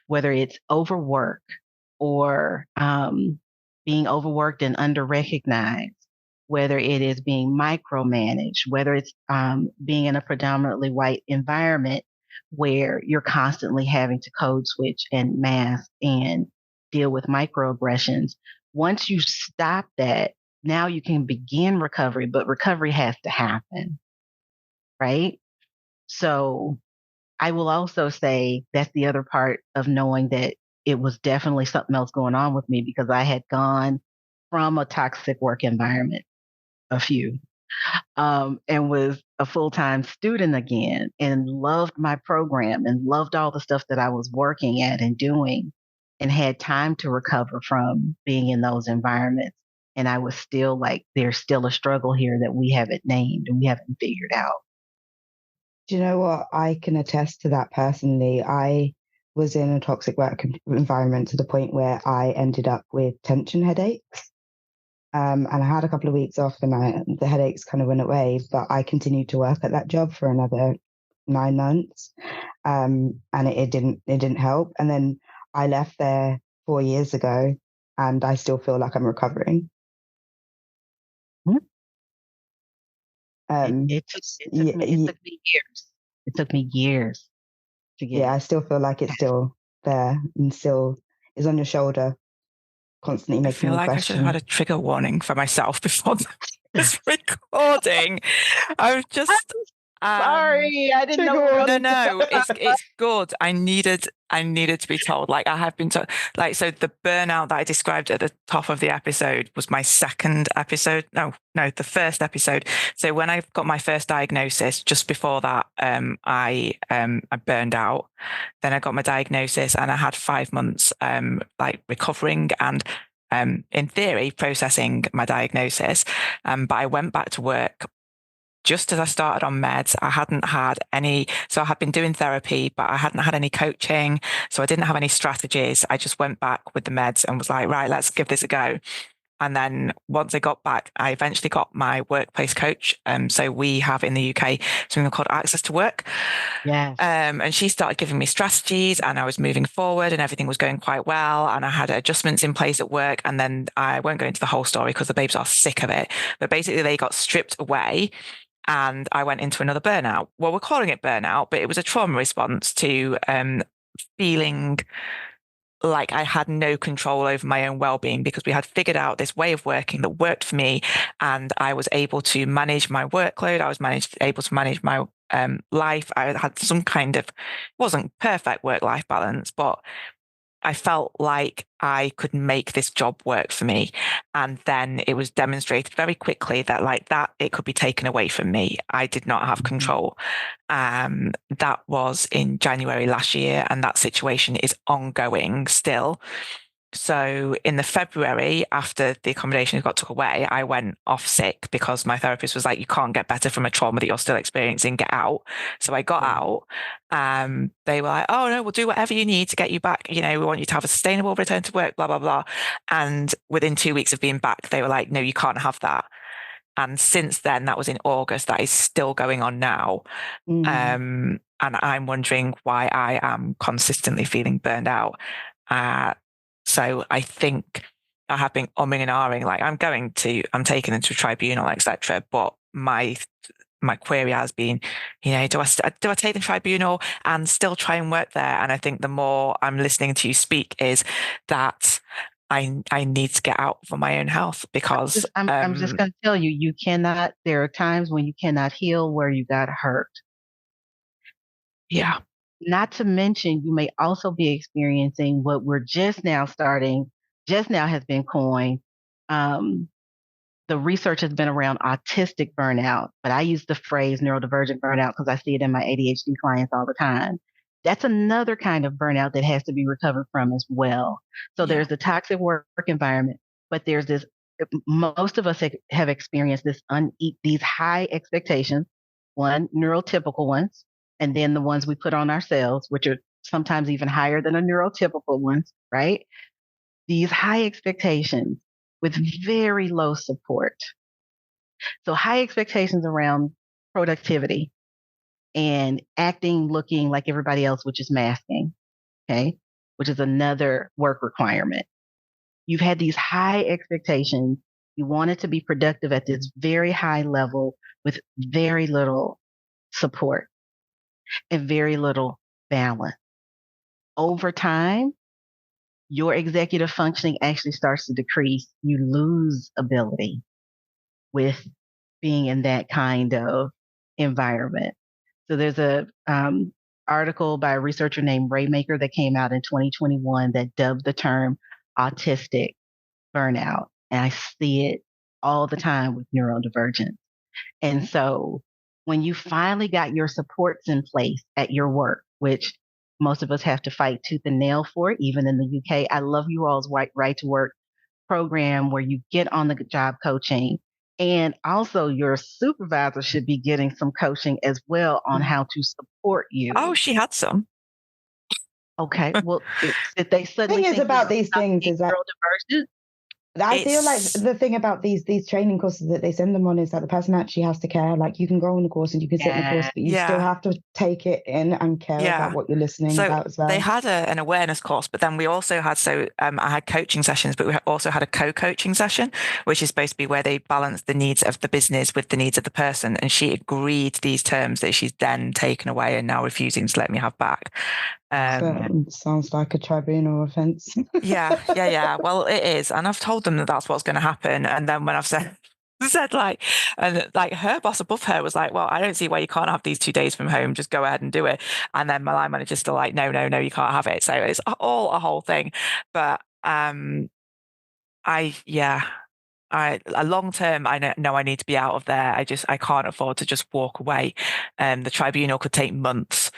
whether it's overwork or being overworked and under-recognized, whether it is being micromanaged, whether it's being in a predominantly white environment where you're constantly having to code switch and mask and deal with microaggressions. Once you stop that, now you can begin recovery, but recovery has to happen, right? So I will also say that's the other part of knowing that it was definitely something else going on with me, because I had gone from a toxic work environment, a few, and was a full-time student again, and loved my program and loved all the stuff that I was working at and doing, and had time to recover from being in those environments. And I was still like, there's still a struggle here that we haven't named and we haven't figured out. Do you know what? I can attest to that personally. I was in a toxic work environment to the point where I ended up with tension headaches. And I had a couple of weeks off and the headaches kind of went away, but I continued to work at that job for another 9 months. And it didn't help. And then I left there 4 years ago and I still feel like I'm recovering. It took me years. It took me years to get. Yeah, I still feel like it's still there and still is on your shoulder, constantly making you question. I feel like I should have had a trigger warning for myself before this recording. I'm just sorry, I didn't know. No, it's good. I needed to be told. Like I have been told. Like so, the burnout that I described at the top of the episode was my second episode. No, the first episode. So when I got my first diagnosis, just before that, I burned out. Then I got my diagnosis, and I had 5 months like recovering and in theory processing my diagnosis. But I went back to work just as I started on meds. I hadn't had any, so I had been doing therapy, but I hadn't had any coaching. So I didn't have any strategies. I just went back with the meds and was like, right, let's give this a go. And then once I got back, I eventually got my workplace coach. So we have in the UK something called Access to Work. Yes. And she started giving me strategies and I was moving forward and everything was going quite well. And I had adjustments in place at work. And then I won't go into the whole story because the babes are sick of it. But basically they got stripped away and I went into another burnout. Well, we're calling it burnout, but it was a trauma response to feeling like I had no control over my own well-being because we had figured out this way of working that worked for me, and I was able to manage my workload. I was able to manage my life. I had some kind of, wasn't perfect work-life balance, but I felt like I could make this job work for me. And then it was demonstrated very quickly that it could be taken away from me. I did not have control. That was in January last year, and that situation is ongoing still. So in the February, after the accommodation got took away, I went off sick because my therapist was like, you can't get better from a trauma that you're still experiencing, get out. So I got out. They were like, oh no, we'll do whatever you need to get you back. You know, we want you to have a sustainable return to work, blah, blah, blah. And within 2 weeks of being back, they were like, no, you can't have that. And since then, that was in August, that is still going on now. And I'm wondering why I am consistently feeling burned out. So I think I have been umming and ahhing, like I'm taken into a tribunal, etc. But my query has been, you know, do I take the tribunal and still try and work there? And I think the more I'm listening to you speak is that I need to get out for my own health because I'm just going to tell you, you cannot. There are times when you cannot heal where you got hurt. Yeah. Not to mention, you may also be experiencing what we're just now has been coined. The research has been around autistic burnout, but I use the phrase neurodivergent burnout because I see it in my ADHD clients all the time. That's another kind of burnout that has to be recovered from as well. So there's the toxic work environment, but there's this, most of us have experienced these high expectations, neurotypical ones, and then the ones we put on ourselves, which are sometimes even higher than the neurotypical ones, right? These high expectations with very low support. So high expectations around productivity and looking like everybody else, which is masking, okay? Which is another work requirement. You've had these high expectations. You wanted to be productive at this very high level with very little support and very little balance. Over time, your executive functioning actually starts to decrease. You lose ability with being in that kind of environment. So there's a article by a researcher named Raymaker that came out in 2021 that dubbed the term autistic burnout. And I see it all the time with neurodivergence. And so when you finally got your supports in place at your work, which most of us have to fight tooth and nail for, even in the UK. I love you all's right to work program where you get on the job coaching. And also, your supervisor should be getting some coaching as well on how to support you. Oh, she had some. Okay. Well, did they suddenly thing is think about these things is that neurodivergent? I feel like the thing about these training courses that they send them on is that the person actually has to care. Like, you can go on the course and you can sit in the course, but you still have to take it in and care about what you're listening about as well. They had an awareness course, but then we also had, I had coaching sessions, but we also had a co-coaching session, which is supposed to be where they balance the needs of the business with the needs of the person. And she agreed these terms that she's then taken away and now refusing to let me have back. Sounds like a tribunal offence. Yeah. Well, it is. And I've told them that that's what's going to happen. And then when I've said her boss above her was like, well, I don't see why you can't have these 2 days from home. Just go ahead and do it. And then my line manager's still like, no, you can't have it. So it's all a whole thing. But long term, I know I need to be out of there. I can't afford to just walk away. The tribunal could take months.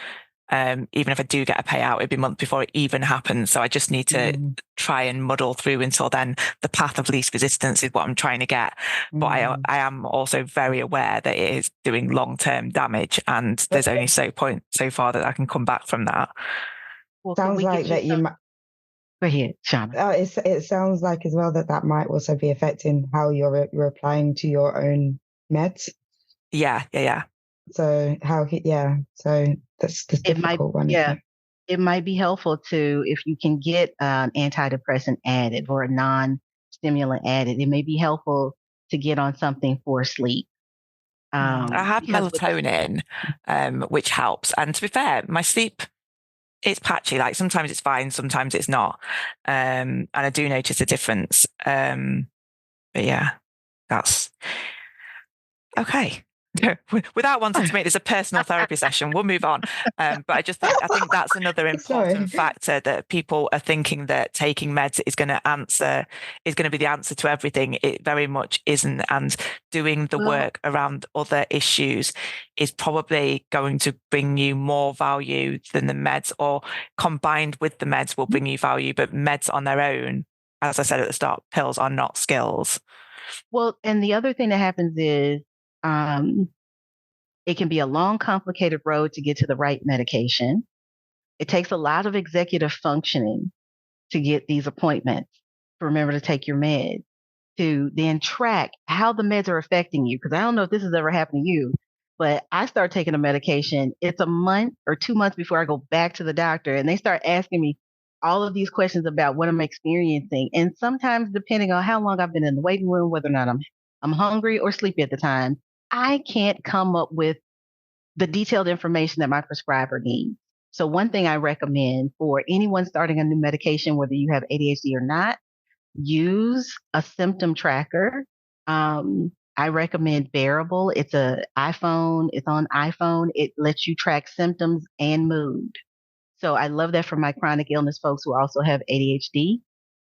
Even if I do get a payout, it'd be months before it even happens. So I just need to try and muddle through until then. The path of least resistance is what I'm trying to get. But I am also very aware that it is doing long-term damage, and there's only so far that I can come back from that. Well, sounds like that you might. Go ahead, Shauna. It sounds like as well that might also be affecting how you're applying to your own meds. Yeah. So so that's the difficult one. Yeah, it might be helpful if you can get an antidepressant added or a non-stimulant added. It may be helpful to get on something for sleep. I have melatonin, which helps. And to be fair, my sleep, it's patchy. Like, sometimes it's fine, sometimes it's not. And I do notice a difference. But yeah, that's okay. Without wanting to make this a personal therapy session, we'll move on. But I think that's another important factor, that people are thinking that taking meds is going to be the answer to everything. It very much isn't. And doing the work around other issues is probably going to bring you more value than the meds, or combined with the meds will bring you value. But meds on their own, as I said at the start, pills are not skills. Well, and the other thing that happens is, it can be a long, complicated road to get to the right medication. It takes a lot of executive functioning to get these appointments, to remember to take your meds, to then track how the meds are affecting you. Because I don't know if this has ever happened to you, but I start taking a medication. It's a month or 2 months before I go back to the doctor, and they start asking me all of these questions about what I'm experiencing. And sometimes, depending on how long I've been in the waiting room, whether or not I'm hungry or sleepy at the time, I can't come up with the detailed information that my prescriber needs. So one thing I recommend for anyone starting a new medication, whether you have ADHD or not, use a symptom tracker. I recommend Bearable. It's on iPhone. It lets you track symptoms and mood. So I love that for my chronic illness folks who also have ADHD,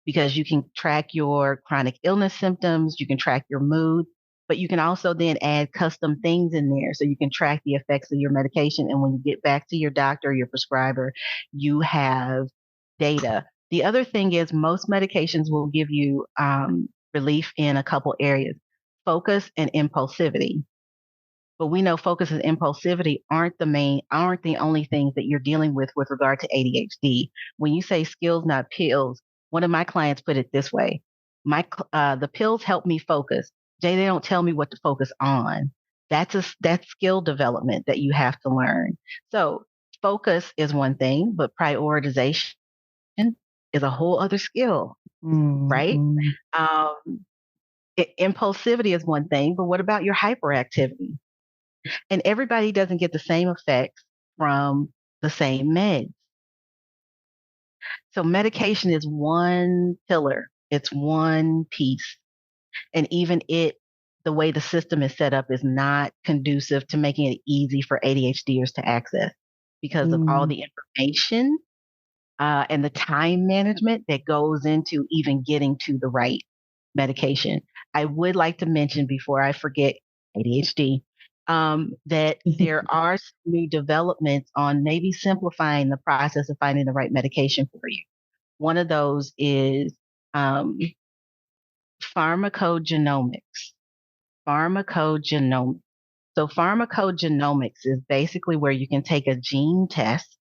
because you can track your chronic illness symptoms, you can track your mood, but you can also then add custom things in there so you can track the effects of your medication. And when you get back to your doctor or your prescriber, you have data. The other thing is, most medications will give you relief in a couple areas: focus and impulsivity. But we know focus and impulsivity aren't the only things that you're dealing with regard to ADHD. When you say skills, not pills, one of my clients put it this way: the pills help me focus. Jay, they don't tell me what to focus on. That's skill development that you have to learn. So focus is one thing, but prioritization is a whole other skill, right? Impulsivity is one thing, but what about your hyperactivity? And everybody doesn't get the same effects from the same meds. So medication is one pillar. It's one piece. And even the way the system is set up is not conducive to making it easy for ADHDers to access, because of all the information and the time management that goes into even getting to the right medication. I would like to mention, before I forget, ADHD, that there are some new developments on maybe simplifying the process of finding the right medication for you. One of those is pharmacogenomics. Pharmacogenomics. So pharmacogenomics is basically where you can take a gene test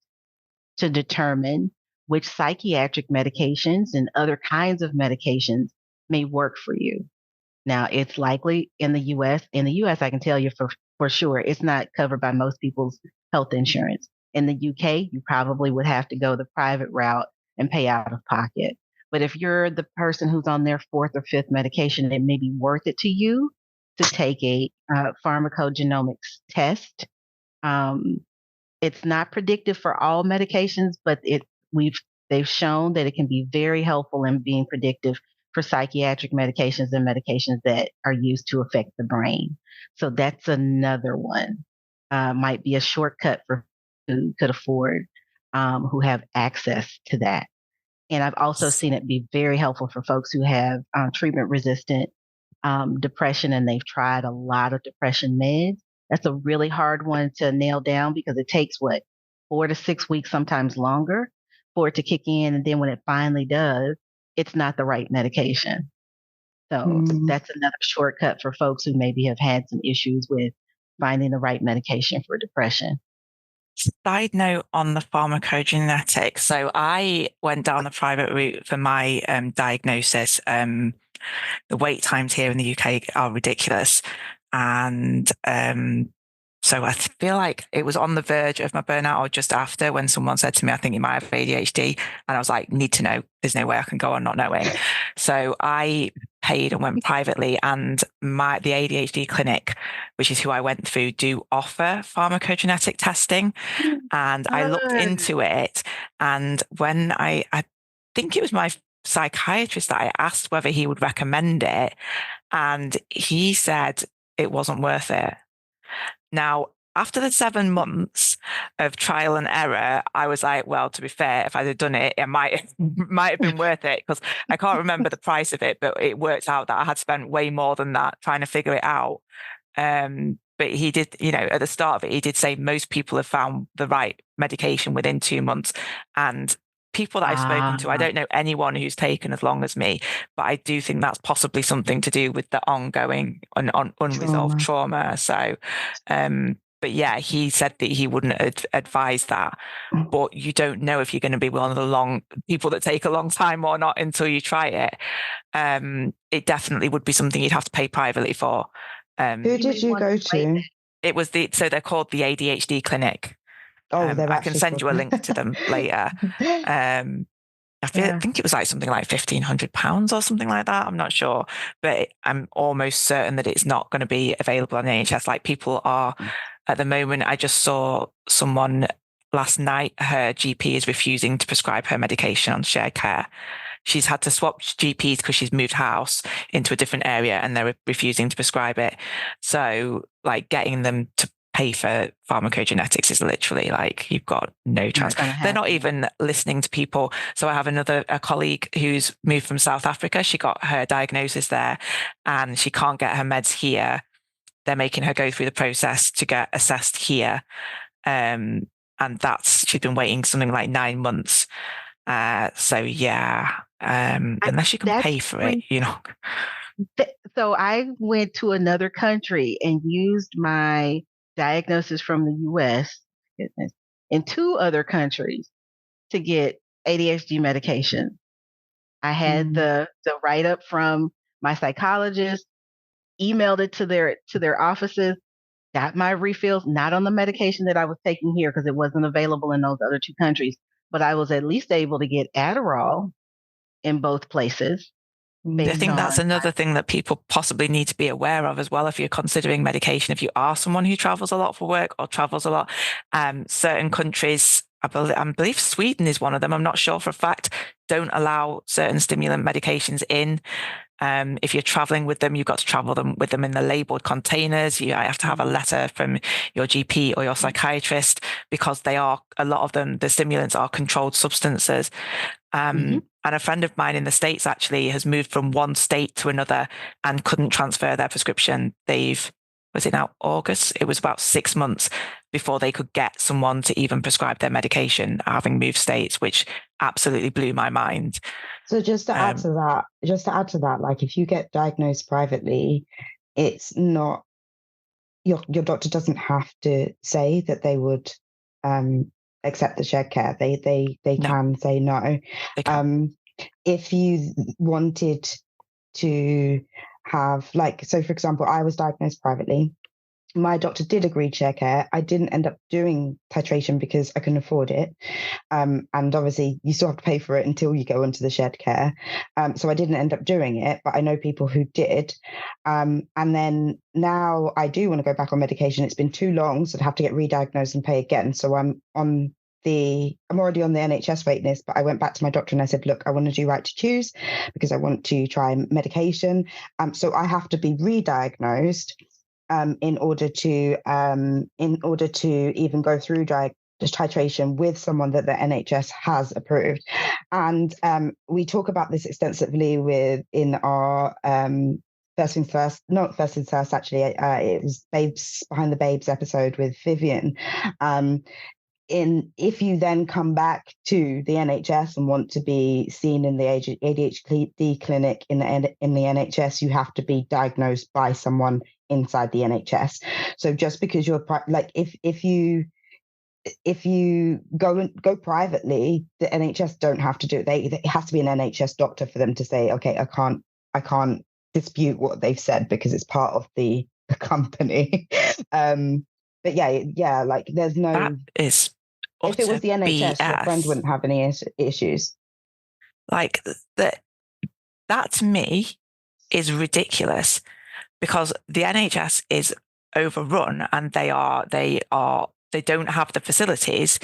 to determine which psychiatric medications and other kinds of medications may work for you. Now, it's likely in the US. In the US, I can tell you for sure, it's not covered by most people's health insurance. In the UK, you probably would have to go the private route and pay out of pocket. But if you're the person who's on their fourth or fifth medication, it may be worth it to you to take a pharmacogenomics test. Um, it's not predictive for all medications, but they've shown that it can be very helpful in being predictive for psychiatric medications and medications that are used to affect the brain. So that's another one. Might be a shortcut for who could afford, who have access to that. And I've also seen it be very helpful for folks who have treatment resistant depression and they've tried a lot of depression meds. That's a really hard one to nail down because it takes 4 to 6 weeks, sometimes longer for it to kick in. And then when it finally does, it's not the right medication. So that's another shortcut for folks who maybe have had some issues with finding the right medication for depression. Side note on the pharmacogenetics. So I went down the private route for my diagnosis. The wait times here in the UK are ridiculous. And so I feel like it was on the verge of my burnout or just after when someone said to me, I think you might have ADHD. And I was like, need to know. There's no way I can go on not knowing. So I paid and went privately, and the ADHD clinic, which is who I went through, do offer pharmacogenetic testing. And I looked into it, and when I think it was my psychiatrist that I asked whether he would recommend it, and he said it wasn't worth it. Now, after the 7 months of trial and error, I was like, well, to be fair, if I'd have done it, it might have been worth it, because I can't remember the price of it, but it worked out that I had spent way more than that trying to figure it out. But he did, at the start of it, he did say most people have found the right medication within 2 months. And people that I've spoken to, I don't know anyone who's taken as long as me, but I do think that's possibly something to do with the ongoing unresolved trauma. So, but yeah, he said that he wouldn't advise that, but you don't know if you're going to be one of the people that take a long time or not until you try it. It definitely would be something you'd have to pay privately for. Who did you go to? It was so they're called the ADHD clinic. I can send you a link to them later. I think it was like something like £1,500 or something like that. I'm not sure, but I'm almost certain that it's not going to be available on NHS. Like people are at the moment. I just saw someone last night. Her GP is refusing to prescribe her medication on shared care. She's had to swap GPs because she's moved house into a different area and they're refusing to prescribe it. So like getting them to pay for pharmacogenetics is literally like you've got no chance. They're not even listening to people. So I have a colleague who's moved from South Africa. She got her diagnosis there and she can't get her meds here. They're making her go through the process to get assessed here. And she's been waiting something like 9 months. So yeah, unless you can pay for it, So I went to another country and used my diagnosis from the US in 2 other countries to get ADHD medication. I had the write-up from my psychologist, emailed it to their offices, got my refills, not on the medication that I was taking here because it wasn't available in those other 2 countries, but I was at least able to get Adderall in both places. I think that's another thing that people possibly need to be aware of as well. If you're considering medication, if you are someone who travels a lot for work or travels a lot, certain countries, I believe Sweden is one of them, I'm not sure for a fact, don't allow certain stimulant medications in. If you're traveling with them, you've got to travel with them in the labeled containers. You have to have a letter from your GP or your psychiatrist because a lot of them, the stimulants are controlled substances. And a friend of mine in the States actually has moved from one state to another and couldn't transfer their prescription. They've was it now August? It was about 6 months before they could get someone to even prescribe their medication, having moved states, which absolutely blew my mind. So just to add to that, like if you get diagnosed privately, it's not your doctor doesn't have to say that they would accept the shared care. They No. can say no. They can. If you wanted to have, like, so for example, I was diagnosed privately. My doctor did agree to share care. I didn't end up doing titration because I couldn't afford it. And obviously you still have to pay for it until you go into the shared care. So I didn't end up doing it, but I know people who did. And then now I do want to go back on medication. It's been too long, so I'd have to get re-diagnosed and pay again. So I'm already on the NHS wait list, but I went back to my doctor and I said, look, I want to do right to choose because I want to try medication. So I have to be re-diagnosed in order to even go through titration with someone that the NHS has approved. And we talk about this extensively in our First Things First, not First Things First, actually, it was Babes Behind the Babes episode with Vivian. If you then come back to the NHS and want to be seen in the ADHD clinic in the NHS, you have to be diagnosed by someone inside the NHS. So just because you're like, if you go privately, the NHS don't have to do it. It has to be an NHS doctor for them to say, okay, I can't dispute what they've said because it's part of the company. But yeah, like there's no. That is. If it was the NHS, BS. your friend wouldn't have any issues. Like that to me is ridiculous because the NHS is overrun and they don't have the facilities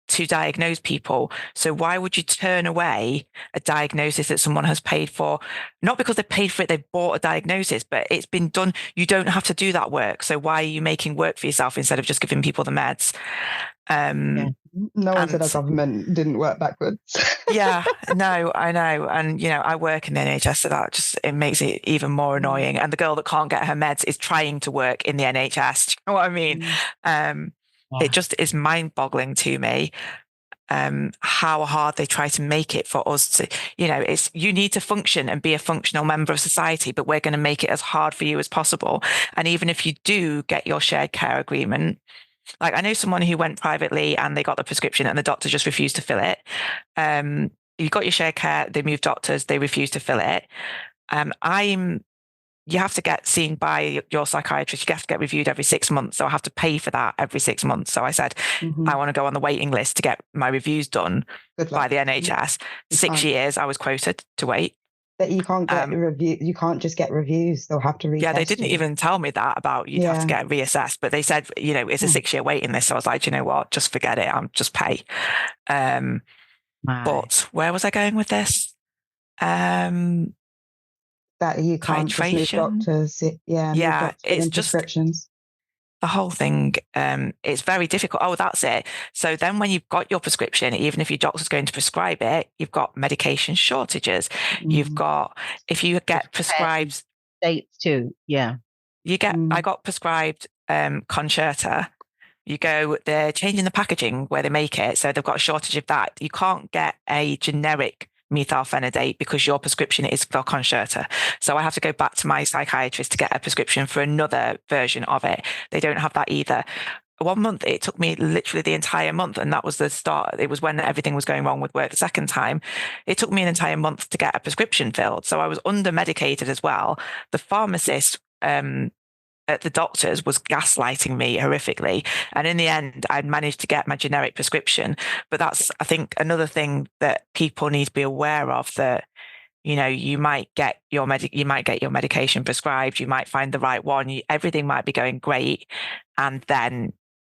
to diagnose people. So why would you turn away a diagnosis that someone has paid for? Not because they paid for it, they bought a diagnosis, but it's been done. You don't have to do that work. So why are you making work for yourself instead of just giving people the meds? No one said our government didn't work backwards. Yeah, no, I know. And, I work in the NHS, so it makes it even more annoying. And the girl that can't get her meds is trying to work in the NHS. Do you know what I mean? It just is mind-boggling to me how hard they try to make it for us to, you need to function and be a functional member of society, but we're going to make it as hard for you as possible. And even if you do get your shared care agreement, like I know someone who went privately and they got the prescription and the doctor just refused to fill it. You got your shared care, they moved doctors, they refused to fill it. You have to get seen by your psychiatrist. You have to get reviewed every 6 months. So I have to pay for that every 6 months. So I said, I want to go on the waiting list to get my reviews done by the NHS. 6 years I was quoted to wait. That you can't get review. You can't just get reviews. They'll have to retest. Yeah, they didn't even tell me that about you'd have to get reassessed. But they said, it's a 6-year waiting list. So I was like, you know what? Just forget it. I'm just pay. But where was I going with this? That you can't just move doctors. It's just prescriptions. The whole thing, it's very difficult. Oh, that's it. So then when you've got your prescription, even if your doctor's going to prescribe it, you've got medication shortages. You've got, if you get prescribed... States too, yeah. I got prescribed Concerta. They're changing the packaging where they make it. So they've got a shortage of that. You can't get a generic methylphenidate because your prescription is for Concerta. So I have to go back to my psychiatrist to get a prescription for another version of it. They don't have that either. 1 month, it took me literally the entire month. And that was the start. It was when everything was going wrong with work the second time. It took me an entire month to get a prescription filled. So I was under medicated as well. The pharmacist, at the doctor's was gaslighting me horrifically. And in the end, I'd managed to get my generic prescription. But that's, I think, another thing that people need to be aware of, that, you might get your medication prescribed, you might find the right one, everything might be going great. And then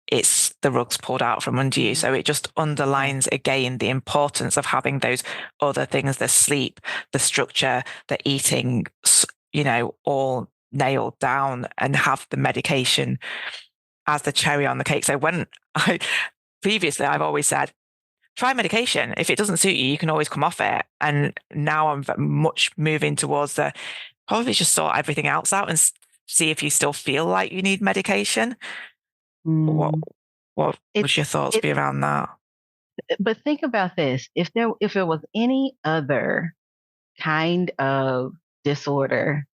it's the rug's pulled out from under you. So it just underlines again the importance of having those other things, the sleep, the structure, the eating, all nailed down, and have the medication as the cherry on the cake. So previously I've always said, try medication. If it doesn't suit you, you can always come off it. And now I'm much moving towards probably just sort everything else out and see if you still feel like you need medication. Mm. What would your thoughts be around that? But think about this: if it was any other kind of disorder,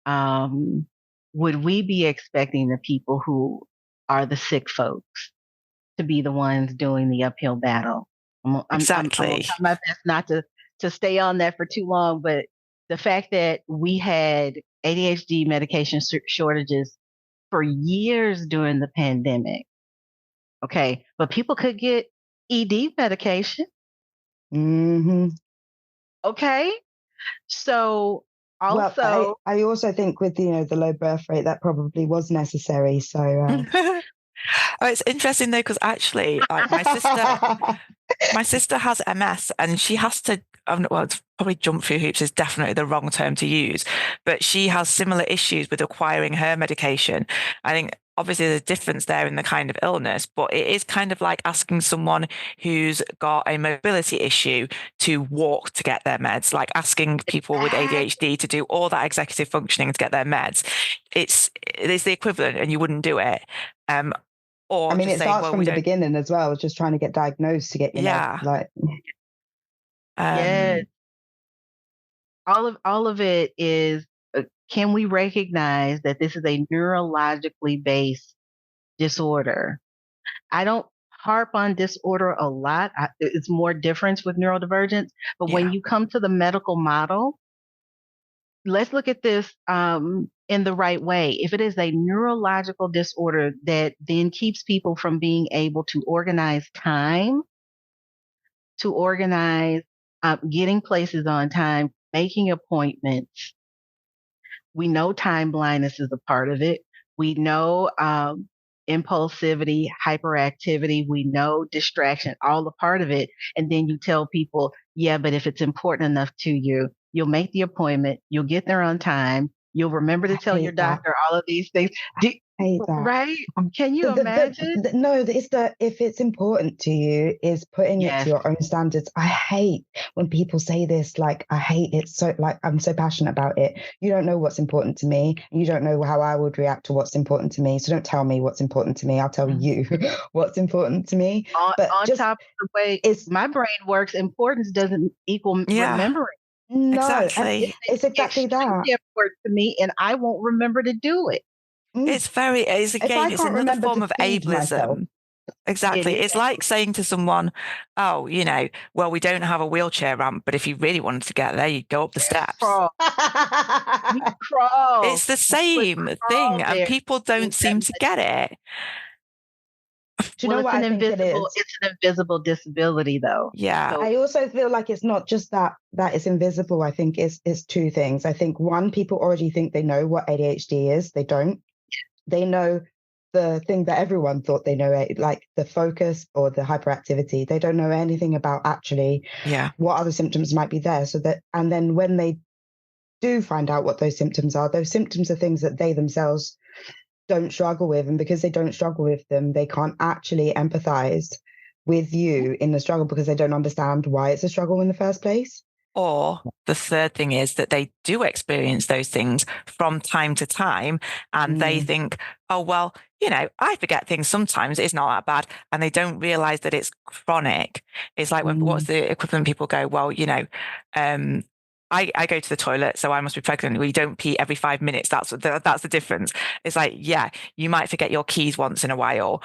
would we be expecting the people who are the sick folks to be the ones doing the uphill battle? I'm Exactly. gonna try my best not to stay on that for too long, but the fact that we had ADHD medication shortages for years during the pandemic. Okay, but people could get ED medication. Mm-hmm. Okay, so also, well, I also think with the low birth rate that probably was necessary. So Oh, it's interesting though, because actually, like my sister has MS, and she has to. Well, it's probably jump through hoops is definitely the wrong term to use, but she has similar issues with acquiring her medication. I think obviously there's a difference there in the kind of illness, but it is kind of like asking someone who's got a mobility issue to walk to get their meds, like asking people with ADHD to do all that executive functioning to get their meds. It's the equivalent, and you wouldn't do it. Or I mean, just it say, starts well, from the beginning as well, just trying to get diagnosed to get your meds, like. yes, all of it is. Can we recognize that this is a neurologically based disorder? I don't harp on disorder a lot. It's more difference with neurodivergence. But when you come to the medical model, let's look at this in the right way. If it is a neurological disorder that then keeps people from being able to organize time, to organize getting places on time, making appointments, we know time blindness is a part of it. We know impulsivity, hyperactivity. We know distraction, all a part of it. And then you tell people, yeah, but if it's important enough to you, you'll make the appointment. You'll get there on time. You'll remember to tell your doctor all of these things. Right? Can you imagine? No, it's that if it's important to you, is putting it to your own standards. I hate when people say this, like, I hate it so, like, I'm so passionate about it. You don't know what's important to me. You don't know how I would react to what's important to me. So don't tell me what's important to me. I'll tell you what's important to me. But on top of the way my brain works, importance doesn't equal remembering. No, exactly. It's exactly that. Important to me, and I won't remember to do it. It's another form of ableism. Exactly. It's like saying to someone, oh, well, we don't have a wheelchair ramp, but if you really wanted to get there, you'd go up the steps. Crawl. It's the same thing, and people don't seem to get it. Do you know what I think it is? It's an invisible disability, though. Yeah. So I also feel like it's not just that it's invisible. I think it's two things. I think one, people already think they know what ADHD is. They don't. They know the thing that everyone thought they know, like the focus or the hyperactivity. They don't know anything about actually what other symptoms might be there. And then when they do find out what those symptoms are things that they themselves don't struggle with. And because they don't struggle with them, they can't actually empathize with you in the struggle because they don't understand why it's a struggle in the first place. Or the third thing is that they do experience those things from time to time, and they think, oh, well, I forget things sometimes, it's not that bad. And they don't realize that it's chronic. It's like what's the equivalent? People go, well, I go to the toilet, so I must be pregnant. We don't pee every 5 minutes. That's the difference. It's like, you might forget your keys once in a while.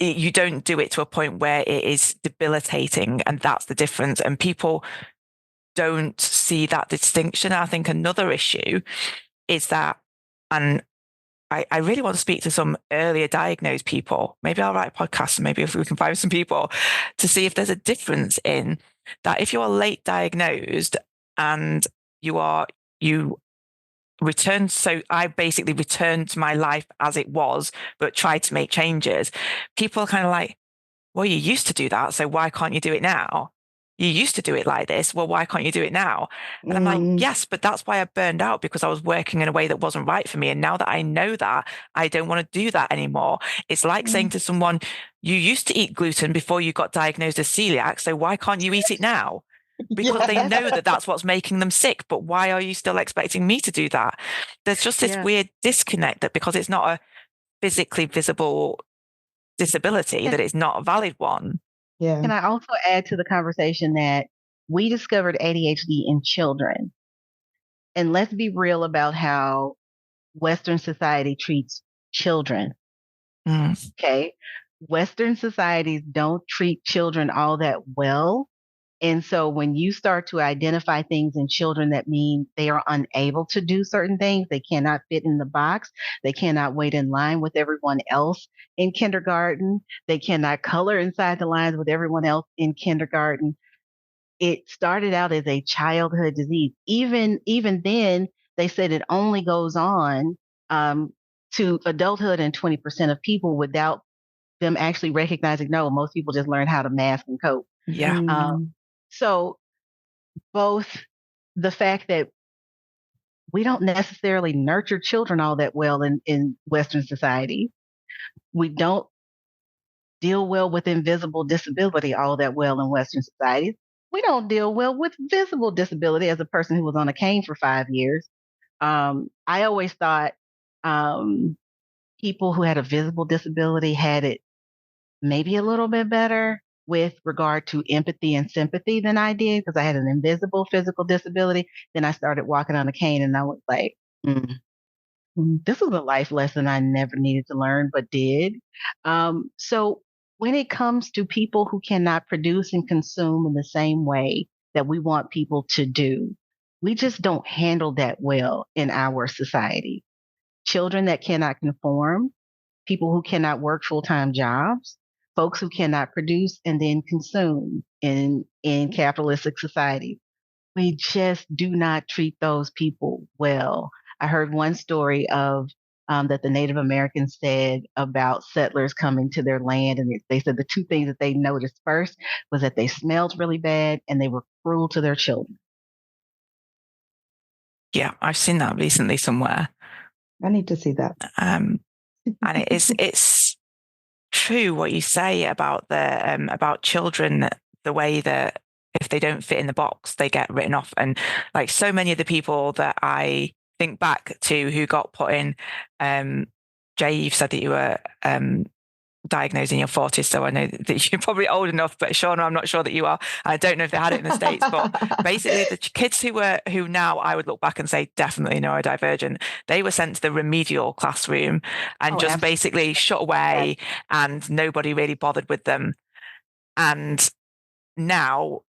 You don't do it to a point where it is debilitating, and that's the difference. And people don't see that distinction. I think another issue is that, and I really want to speak to some earlier diagnosed people. Maybe I'll write a podcast, and maybe if we can find some people to see if there's a difference in that. If you are late diagnosed and you return, so I basically returned to my life as it was, but tried to make changes. People are kind of like, well, you used to do that, so why can't you do it now? You used to do it like this. Well, why can't you do it now? And I'm like, yes, but that's why I burned out, because I was working in a way that wasn't right for me. And now that I know that, I don't want to do that anymore. It's like saying to someone, you used to eat gluten before you got diagnosed as celiac, so why can't you eat it now? because they Yeah. know that that's what's making them sick. But why are you still expecting me to do that? There's just this weird disconnect that because it's not a physically visible disability, that it's not a valid one. Yeah. Can I also add to the conversation that we discovered ADHD in children? And let's be real about how Western society treats children. Mm. Okay. Western societies don't treat children all that well. And so when you start to identify things in children that mean they are unable to do certain things, they cannot fit in the box, they cannot wait in line with everyone else in kindergarten, they cannot color inside the lines with everyone else in kindergarten. It started out as a childhood disease. Even then, they said it only goes on to adulthood and 20% of people without them actually recognizing, no, most people just learn how to mask and cope. Yeah. So both the fact that we don't necessarily nurture children all that well in Western society, we don't deal well with invisible disability all that well in Western society. We don't deal well with visible disability as a person who was on a cane for 5 years. I always thought people who had a visible disability had it maybe a little bit better with regard to empathy and sympathy than I did because I had an invisible physical disability. Then I started walking on a cane and I was like, this was a life lesson I never needed to learn, but did. So when it comes to people who cannot produce and consume in the same way that we want people to do, we just don't handle that well in our society. Children that cannot conform, people who cannot work full-time jobs, folks who cannot produce and then consume in capitalistic society. We just do not treat those people well. I heard one story of that the Native Americans said about settlers coming to their land. And they said the two things that they noticed first was that they smelled really bad and they were cruel to their children. Yeah, I've seen that recently somewhere. I need to see that. And it's true what you say about about children, the way that if they don't fit in the box, they get written off. And like so many of the people that I think back to who got put in, Jay, you've said that you were diagnosed in your 40s, so I know that you're probably old enough, but Shauna, I'm not sure that you are. I don't know if they had it in the States, but basically the kids who now I would look back and say definitely neurodivergent, they were sent to the remedial classroom and just absolutely. basically shut away, and nobody really bothered with them. And now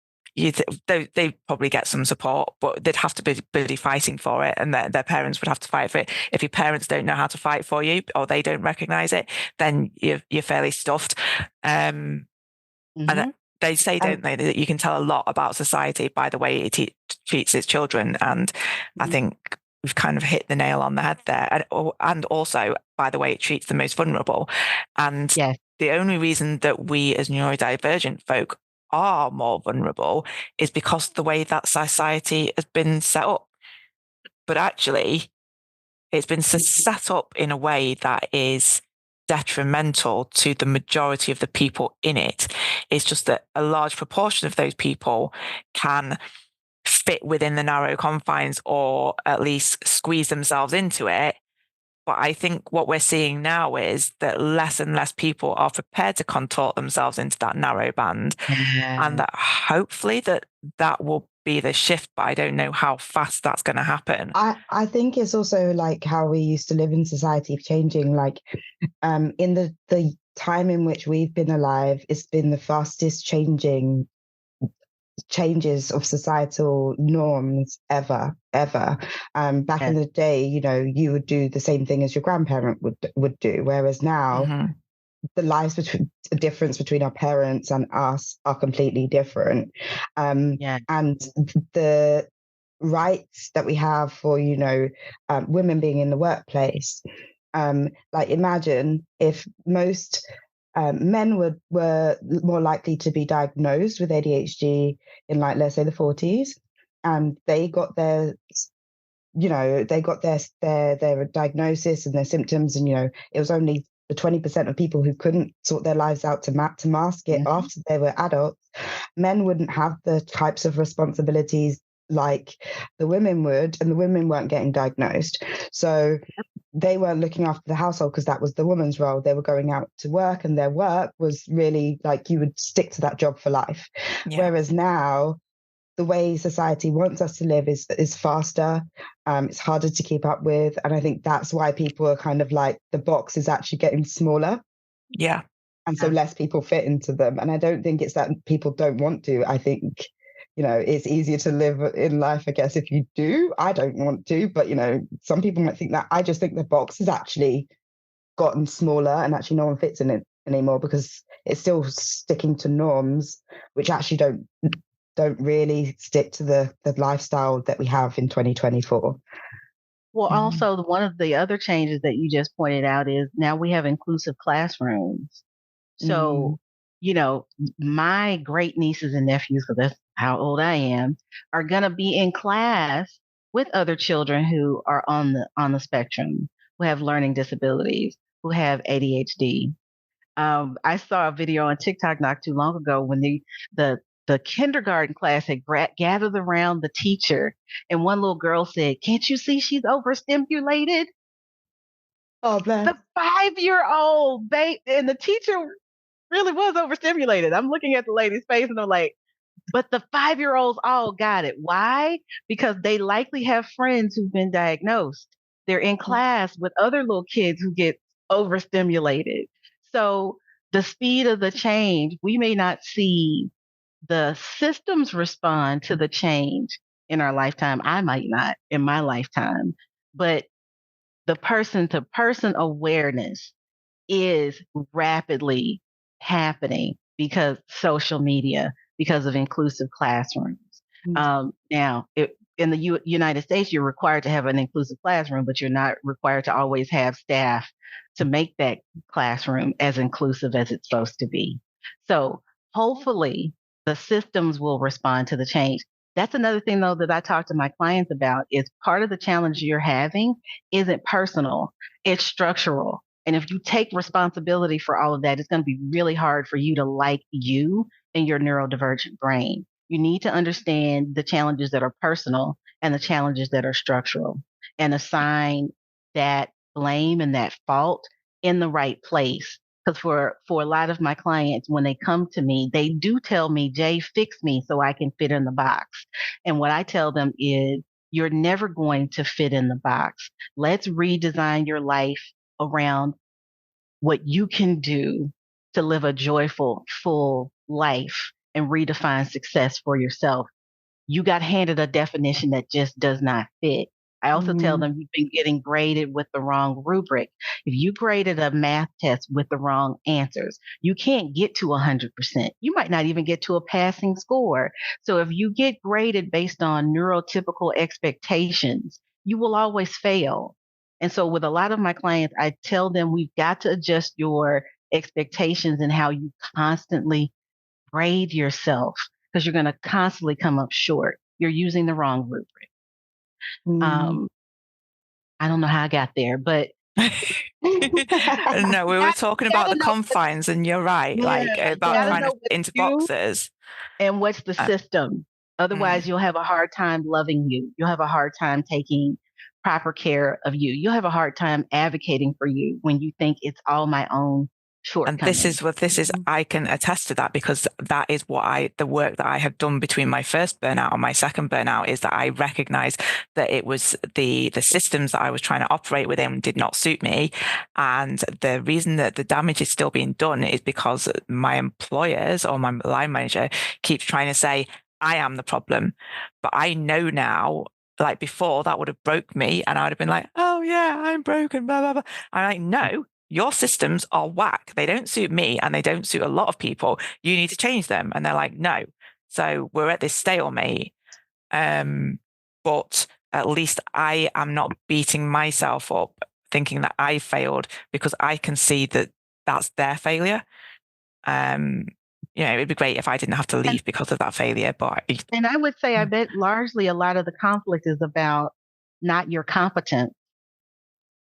they probably get some support, but they'd have to be busy fighting for it, and their parents would have to fight for it. If your parents don't know how to fight for you or they don't recognize it, then you're fairly stuffed. And they say, don't they, that you can tell a lot about society by the way it treats its children. And I think we've kind of hit the nail on the head there. And also by the way it treats the most vulnerable. And the only reason that we as neurodivergent folk are more vulnerable is because the way that society has been set up. But actually, it's been set up in a way that is detrimental to the majority of the people in it. It's just that a large proportion of those people can fit within the narrow confines or at least squeeze themselves into it. But I think what we're seeing now is that less and less people are prepared to contort themselves into that narrow band. And that hopefully that will be the shift, but I don't know how fast that's going to happen. I think it's also like how we used to live in society changing. Like in the time in which we've been alive, it's been the fastest changes of societal norms ever. Back in the day, you would do the same thing as your grandparent would do, whereas now the difference between our parents and us are completely different. And the rights that we have for women being in the workplace, like imagine if most men were more likely to be diagnosed with ADHD in, like, let's say the 40s, and they got their diagnosis and their symptoms, and it was only the 20% of people who couldn't sort their lives out to mask it after they were adults. men wouldn't have the types of responsibilities like the women would, and the women weren't getting diagnosed. So they weren't looking after the household because that was the woman's role. They were going out to work, and their work was really like you would stick to that job for life. Yeah. Whereas now, the way society wants us to live is faster. It's harder to keep up with. And I think that's why people are kind of like, the box is actually getting smaller. Yeah. And so less people fit into them. And I don't think it's that people don't want to. I think, it's easier to live in life, I guess, if you do. I don't want to, but, some people might think that. I just think the box has actually gotten smaller, and actually no one fits in it anymore because it's still sticking to norms, which actually don't really stick to the lifestyle that we have in 2024. Well, also one of the other changes that you just pointed out is now we have inclusive classrooms. So, my great nieces and nephews, because that's how old I am, are going to be in class with other children who are on the spectrum, who have learning disabilities, who have ADHD. I saw a video on TikTok not too long ago when the kindergarten class had gathered around the teacher, and one little girl said, "Can't you see she's overstimulated?" Oh, bless. The 5-year-old babe, and the teacher really was overstimulated. I'm looking at the lady's face and I'm like, but the 5-year-olds all got it. Why? Because they likely have friends who've been diagnosed. They're in class with other little kids who get overstimulated. So the speed of the change, we may not see the systems respond to the change in our lifetime. I might not in my lifetime, but the person to person awareness is rapidly happening because social media, because of inclusive classrooms. Now, in the United States, you're required to have an inclusive classroom, but you're not required to always have staff to make that classroom as inclusive as it's supposed to be. So hopefully the systems will respond to the change. That's another thing, though, that I talk to my clients about is part of the challenge you're having isn't personal, it's structural. And if you take responsibility for all of that, it's going to be really hard for you to like you and your neurodivergent brain. You need to understand the challenges that are personal and the challenges that are structural, and assign that blame and that fault in the right place. Because for a lot of my clients, when they come to me, they do tell me, "Jay, fix me so I can fit in the box." And what I tell them is, you're never going to fit in the box. Let's redesign your life around what you can do to live a joyful, full life and redefine success for yourself. You got handed a definition that just does not fit. I also tell them you've been getting graded with the wrong rubric. If you graded a math test with the wrong answers, you can't get to 100%. You might not even get to a passing score. So if you get graded based on neurotypical expectations, you will always fail. And so with a lot of my clients, I tell them we've got to adjust your expectations and how you constantly grade yourself, because you're going to constantly come up short. You're using the wrong rubric. I don't know how I got there, but no, we were talking about the confines, and you're right, like about trying to into boxes. And what's the system? Otherwise, you'll have a hard time loving you. You'll have a hard time taking proper care of you. You'll have a hard time advocating for you when you think it's all my own shortcomings. And this is, I can attest to that, because that is the work that I have done between my first burnout and my second burnout, is that I recognized that it was the systems that I was trying to operate within did not suit me. And the reason that the damage is still being done is because my employers or my line manager keeps trying to say, I am the problem. But I know now, like before, that would have broke me and I would have been like, oh yeah, I'm broken, blah, blah, blah. I'm like, no, your systems are whack. They don't suit me and they don't suit a lot of people. You need to change them. And they're like, no. So we're at this stalemate. But at least I am not beating myself up thinking that I failed, because I can see that that's their failure. It'd be great if I didn't have to leave because of that failure. And I would say, I bet largely a lot of the conflict is about not your competence,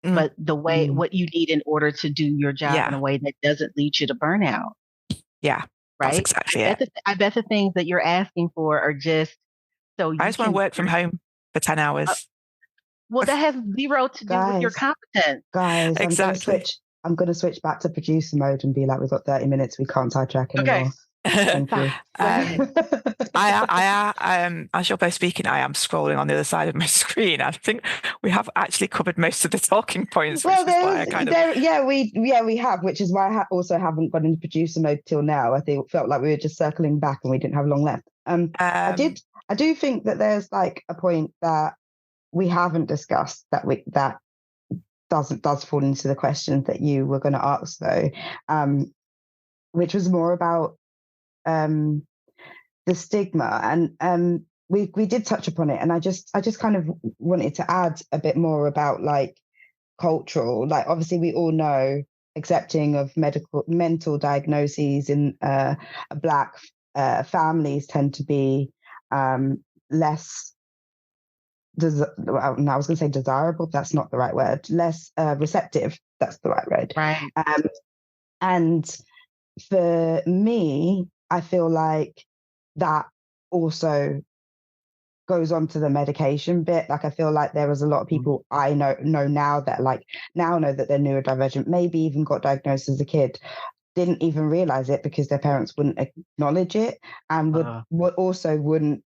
but the way, what you need in order to do your job in a way that doesn't lead you to burnout. Yeah. That's right? exactly it. I bet the things that you're asking for are just so I you just want to can. work from home for 10 hours. Well, that has zero to do with your Guys, competence. Exactly. I'm gonna switch back to producer mode and be like, we've got 30 minutes. We can't sidetrack Okay. anymore. Thank you. As you're both speaking, I am scrolling on the other side of my screen. I think we have actually covered most of the talking points. Well, which is why I kind of... we have, which is why I also haven't gone into producer mode till now. I think it felt like we were just circling back and we didn't have long left. I do think that there's like a point that we haven't discussed that does fall into the question that you were going to ask though, which was more about the stigma, and we did touch upon it, and I just kind of wanted to add a bit more about like cultural, like obviously we all know accepting of mental diagnoses in Black families tend to be less well, no, I was going to say desirable. That's not the right word. Less receptive. That's the right word. Right. And for me, I feel like that also goes on to the medication bit. Like I feel like there was a lot of people I know now that now know that they're neurodivergent, maybe even got diagnosed as a kid, didn't even realize it because their parents wouldn't acknowledge it, and wouldn't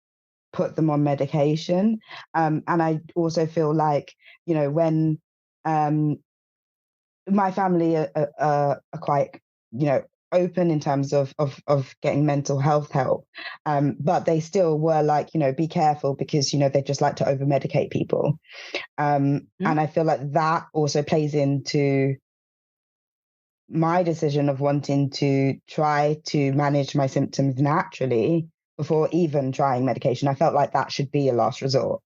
put them on medication. And I also feel like, when my family are quite, open in terms of getting mental health help, but they still were like, be careful because they just like to over medicate people, and I feel like that also plays into my decision of wanting to try to manage my symptoms naturally before even trying medication. I felt like that should be a last resort.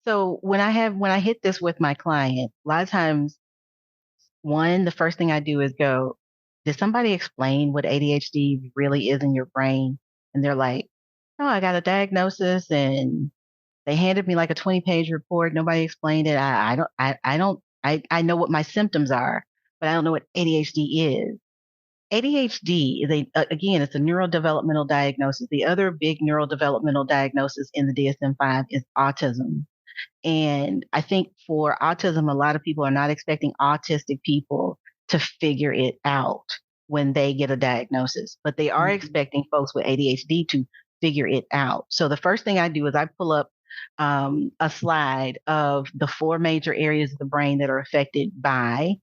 So when I hit this with my client, a lot of times, the first thing I do is go, did somebody explain what ADHD really is in your brain? And they're like, oh, I got a diagnosis and they handed me like a 20-page report. Nobody explained it. I know what my symptoms are, but I don't know what ADHD is. ADHD is again, it's a neurodevelopmental diagnosis. The other big neurodevelopmental diagnosis in the DSM-5 is autism. And I think for autism, a lot of people are not expecting autistic people to figure it out when they get a diagnosis, but they are expecting folks with ADHD to figure it out. So the first thing I do is I pull up a slide of the 4 major areas of the brain that are affected by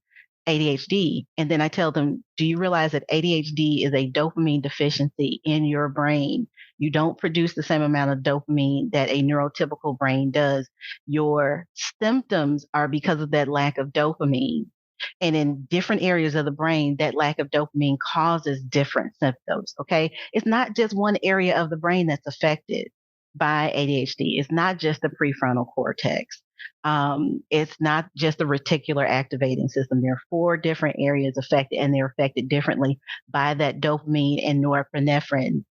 ADHD. And then I tell them, do you realize that ADHD is a dopamine deficiency in your brain? You don't produce the same amount of dopamine that a neurotypical brain does. Your symptoms are because of that lack of dopamine. And in different areas of the brain, that lack of dopamine causes different symptoms. Okay. It's not just one area of the brain that's affected by ADHD. It's not just the prefrontal cortex. It's not just the reticular activating system. There are 4 different areas affected, and they're affected differently by that dopamine and norepinephrine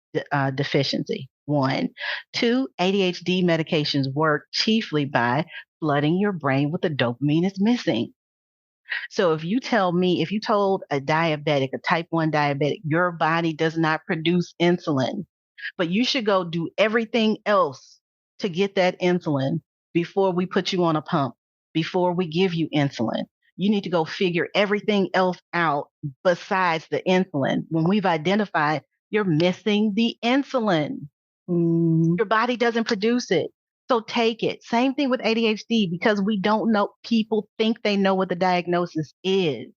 deficiency. 1. 2, ADHD medications work chiefly by flooding your brain with the dopamine it's missing. So if you told a diabetic, a type 1 diabetic, your body does not produce insulin, but you should go do everything else to get that insulin before we put you on a pump, before we give you insulin. You need to go figure everything else out besides the insulin. When we've identified you're missing the insulin, your body doesn't produce it. So take it. Same thing with ADHD, because we don't know. People think they know what the diagnosis is.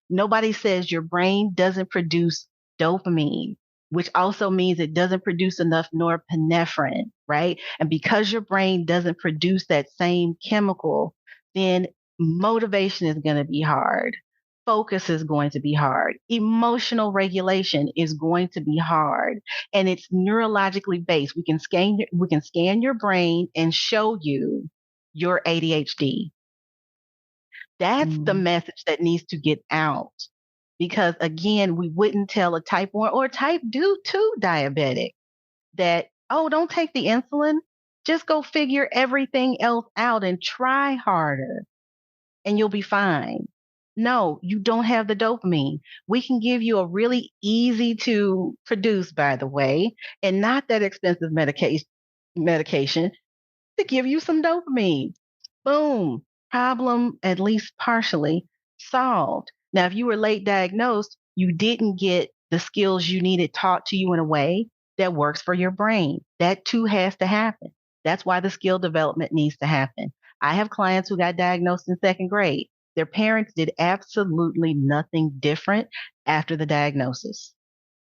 Nobody says your brain doesn't produce dopamine, which also means it doesn't produce enough norepinephrine, right? And because your brain doesn't produce that same chemical, then motivation is going to be hard. Focus is going to be hard. Emotional regulation is going to be hard. And it's neurologically based. We can scan your brain and show you your ADHD. That's the message that needs to get out. Because again, we wouldn't tell a type 1 or type 2 diabetic that, oh, don't take the insulin. Just go figure everything else out and try harder and you'll be fine. No, you don't have the dopamine. We can give you a really easy to produce, by the way, and not that expensive medication to give you some dopamine. Boom, problem at least partially solved. Now, if you were late diagnosed, you didn't get the skills you needed taught to you in a way that works for your brain. That too has to happen. That's why the skill development needs to happen. I have clients who got diagnosed in second grade. Their parents did absolutely nothing different after the diagnosis.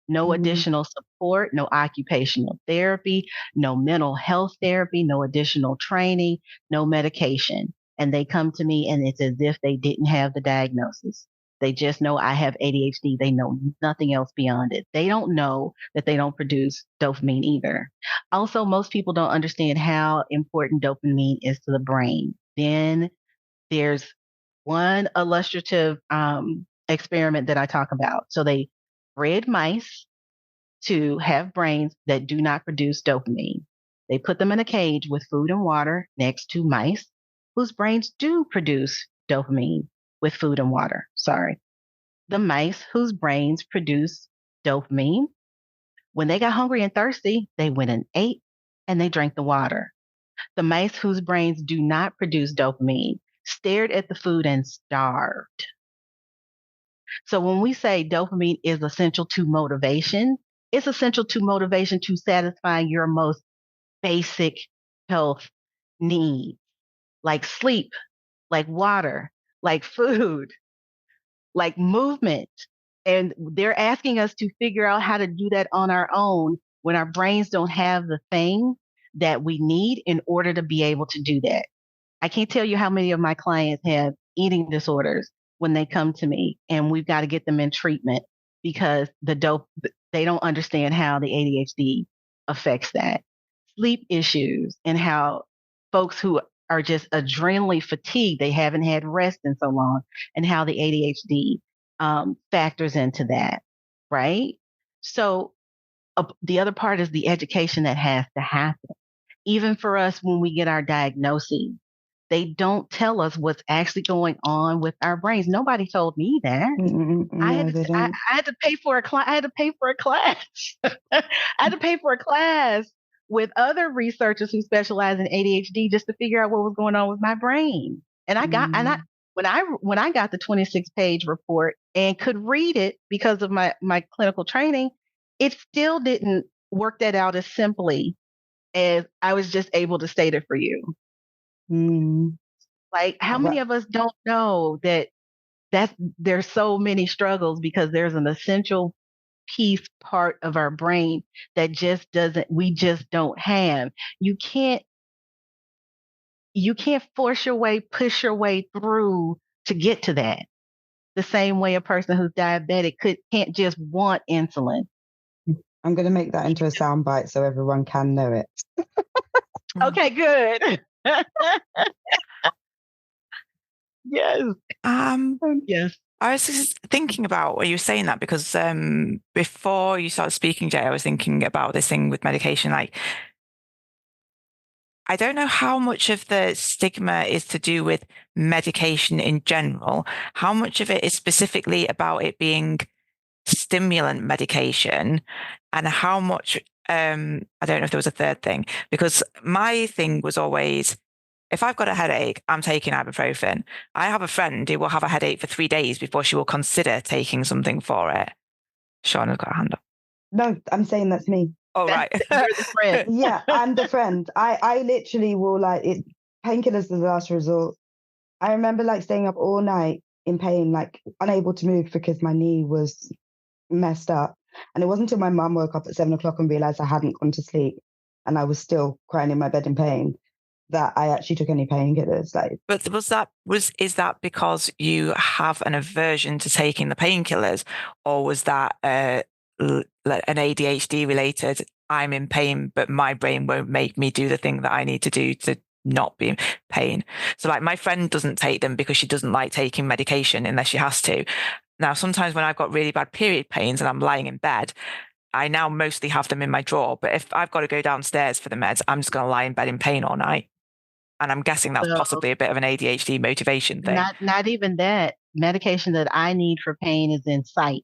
No additional support, no occupational therapy, no mental health therapy, no additional training, no medication. And they come to me and it's as if they didn't have the diagnosis. They just know I have ADHD. They know nothing else beyond it. They don't know that they don't produce dopamine either. Also, most people don't understand how important dopamine is to the brain. Then there's one illustrative experiment that I talk about. So they bred mice to have brains that do not produce dopamine. They put them in a cage with food and water next to mice whose brains do produce dopamine with food and water. Sorry. The mice whose brains produce dopamine, when they got hungry and thirsty, they went and ate and they drank the water. The mice whose brains do not produce dopamine stared at the food and starved. So when we say dopamine is essential to motivation, it's essential to motivation to satisfy your most basic health needs, like sleep, like water, like food, like movement. And they're asking us to figure out how to do that on our own when our brains don't have the thing that we need in order to be able to do that. I can't tell you how many of my clients have eating disorders when they come to me, and we've got to get them in treatment because they don't understand how the ADHD affects that. Sleep issues and how folks who are just adrenally fatigued, they haven't had rest in so long, and how the ADHD factors into that, right? So the other part is the education that has to happen. Even for us, when we get our diagnosis, they don't tell us what's actually going on with our brains. Nobody told me that. I had to pay for a class. I had to pay for a class. I had to pay for a class with other researchers who specialize in ADHD just to figure out what was going on with my brain. And when I got the 26-page report and could read it because of my clinical training, it still didn't work that out as simply as I was just able to state it for you. Like, how many of us don't know that there's so many struggles because there's an essential piece part of our brain that we just don't have. You can't push your way through to get to that. The same way a person who's diabetic can't just want insulin. I'm going to make that into a soundbite so everyone can know it. Okay, good. Yes. Yes. I was just thinking about what you were saying that because before you started speaking, Jay, I was thinking about this thing with medication. Like, I don't know how much of the stigma is to do with medication in general, how much of it is specifically about it being stimulant medication, and how much, I don't know if there was a third thing, because my thing was always, if I've got a headache, I'm taking ibuprofen. I have a friend who will have a headache for 3 days before she will consider taking something for it. Shauna's got a hand up. No, I'm saying that's me. Oh, right. You're the friend. Yeah, I'm the friend. I literally will painkillers is the last resort. I remember staying up all night in pain, unable to move because my knee was messed up. And it wasn't until my mum woke up at 7 o'clock and realized I hadn't gone to sleep and I was still crying in my bed in pain that I actually took any painkillers. But is that because you have an aversion to taking the painkillers, or was that an ADHD related, I'm in pain, but my brain won't make me do the thing that I need to do to not be in pain? So my friend doesn't take them because she doesn't like taking medication unless she has to. Now, sometimes when I've got really bad period pains and I'm lying in bed, I now mostly have them in my drawer. But if I've got to go downstairs for the meds, I'm just going to lie in bed in pain all night. And I'm guessing that's possibly a bit of an ADHD motivation thing. Not even that. medication that I need for pain is in sight.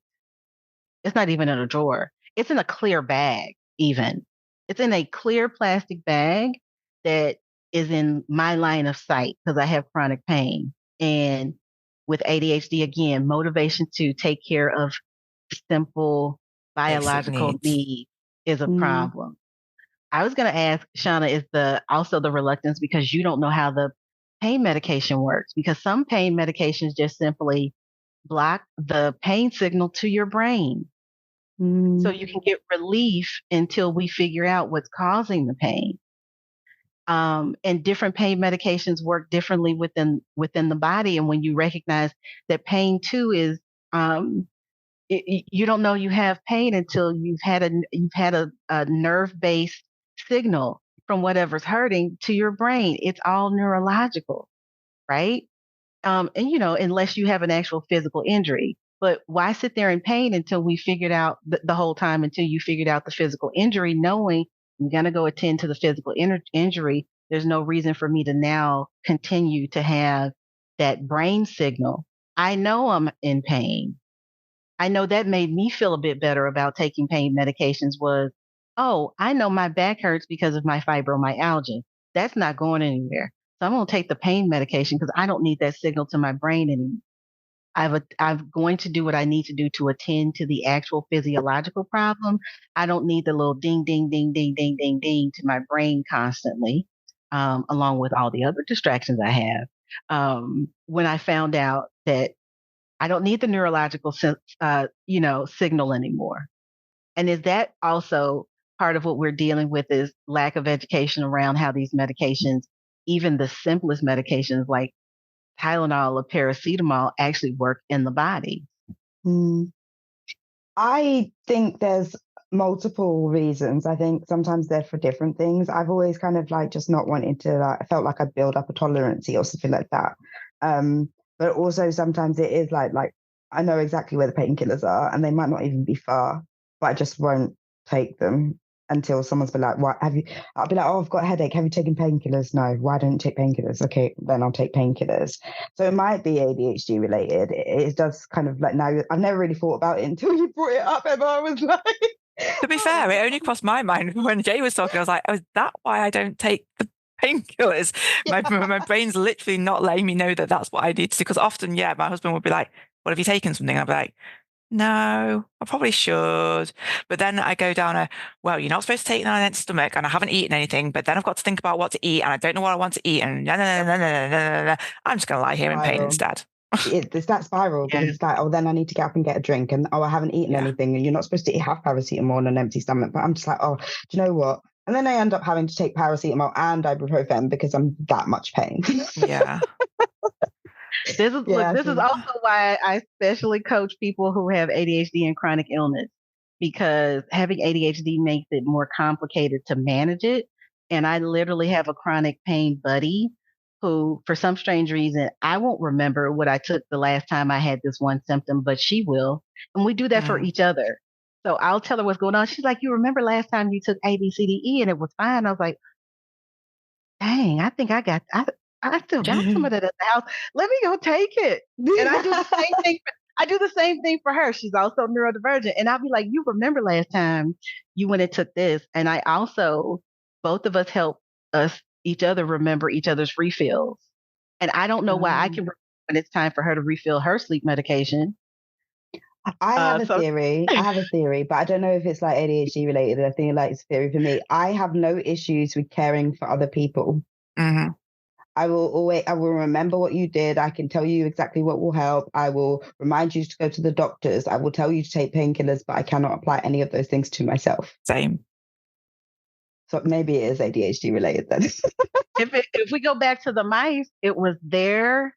It's not even in a drawer. It's in a clear bag, even. It's in a clear plastic bag that is in my line of sight because I have chronic pain. And with ADHD, again, motivation to take care of simple Basic biological needs. needs is a Mm. problem. I was going to ask Shauna, is also the reluctance because you don't know how the pain medication works? Because some pain medications just simply block the pain signal to your brain. So you can get relief until we figure out what's causing the pain. And different pain medications work differently within the body. And when you recognize that pain too is, you don't know you have pain until you've had a nerve based signal from whatever's hurting to your brain. It's all neurological, right? And unless you have an actual physical injury. But why sit there in pain until we figured out the whole time until you figured out the physical injury, knowing you're going to go attend to the physical injury? There's no reason for me to now continue to have that brain signal. I know I'm in pain. I know that made me feel a bit better about taking pain medications was, oh, I know my back hurts because of my fibromyalgia. That's not going anywhere. So I'm going to take the pain medication because I don't need that signal to my brain anymore. I'm going to do what I need to do to attend to the actual physiological problem. I don't need the little ding, ding, ding, ding, ding, ding, ding to my brain constantly, along with all the other distractions I have. When I found out that I don't need the neurological, signal anymore. And is that also part of what we're dealing with is lack of education around how these medications, even the simplest medications like Tylenol or paracetamol actually work in the body? Mm. I think there's multiple reasons. I think sometimes they're for different things. I've always kind of like just not wanted to, I felt like I'd build up a tolerance or something like that. But also sometimes it is like I know exactly where the painkillers are and they might not even be far, but I just won't take them until someone's been like, "What have you?" I'll be like, "Oh, I've got a headache. Have you taken painkillers?" No. Why don't you take painkillers? Okay, then I'll take painkillers. So it might be ADHD related. It does kind of like now. I've never really thought about it until you brought it up, Emma. I was like, To be fair, it only crossed my mind when Jay was talking. I was like, oh, is that why I don't take the painkillers? My brain's literally not letting me know that that's what I need to do. Because often, yeah, my husband would be like, "What, have you taken something?" I'd be like, "No, I probably should." But then I go down well, you're not supposed to take it on an empty stomach, and I haven't eaten anything, but then I've got to think about what to eat, and I don't know what I want to eat, and I'm just going to lie here in pain spiral. instead. It's that spiral because it's like, oh, then I need to get up and get a drink, and oh, I haven't eaten anything, and you're not supposed to have paracetamol on an empty stomach. But I'm just like, oh, do you know what? And then I end up having to take paracetamol and ibuprofen because I'm that much pain. Yeah. This is also why I especially coach people who have ADHD and chronic illness, because having ADHD makes it more complicated to manage it. And I literally have a chronic pain buddy who, for some strange reason, I won't remember what I took the last time I had this one symptom, but she will. And we do that for each other. So I'll tell her what's going on. She's like, "You remember last time you took A, B, C, D, E and it was fine?" I was like, dang, I think I still got some of that at the house. Let me go take it. And I do the same thing. I do the same thing for her. She's also neurodivergent. And I'll be like, "You remember last time you went and took this?" And I also, both of us help each other remember each other's refills. And I don't know why I can remember when it's time for her to refill her sleep medication. I have a theory. I have a theory, but I don't know if it's like ADHD related. I think like it's a theory for me. I have no issues with caring for other people. Mm-hmm. I will remember what you did. I can tell you exactly what will help. I will remind you to go to the doctors. I will tell you to take painkillers, but I cannot apply any of those things to myself. Same. So maybe it is ADHD related then. If we go back to the mice, it was their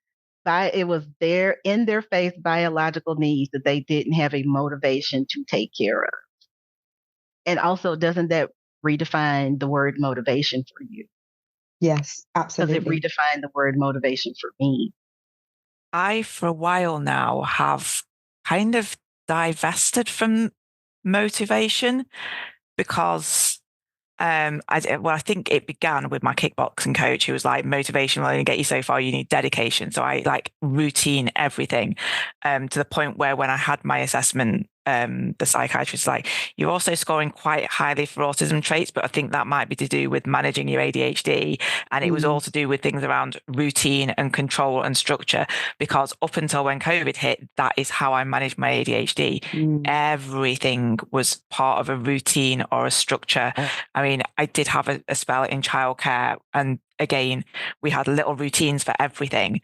in their face biological needs that they didn't have a motivation to take care of. And also, doesn't that redefine the word motivation for you? Yes, absolutely. Does it redefine the word motivation for me? I, for a while now, have kind of divested from motivation because I think it began with my kickboxing coach, who was like, motivation will only get you so far. You need dedication. So I like routine everything, to the point where when I had my assessment, the psychiatrist was like, you're also scoring quite highly for autism traits, but I think that might be to do with managing your ADHD. And it was all to do with things around routine and control and structure, because up until when COVID hit, that is how I managed my ADHD. Everything was part of a routine or a structure. I mean, I did have a spell in childcare, and again, we had little routines for everything,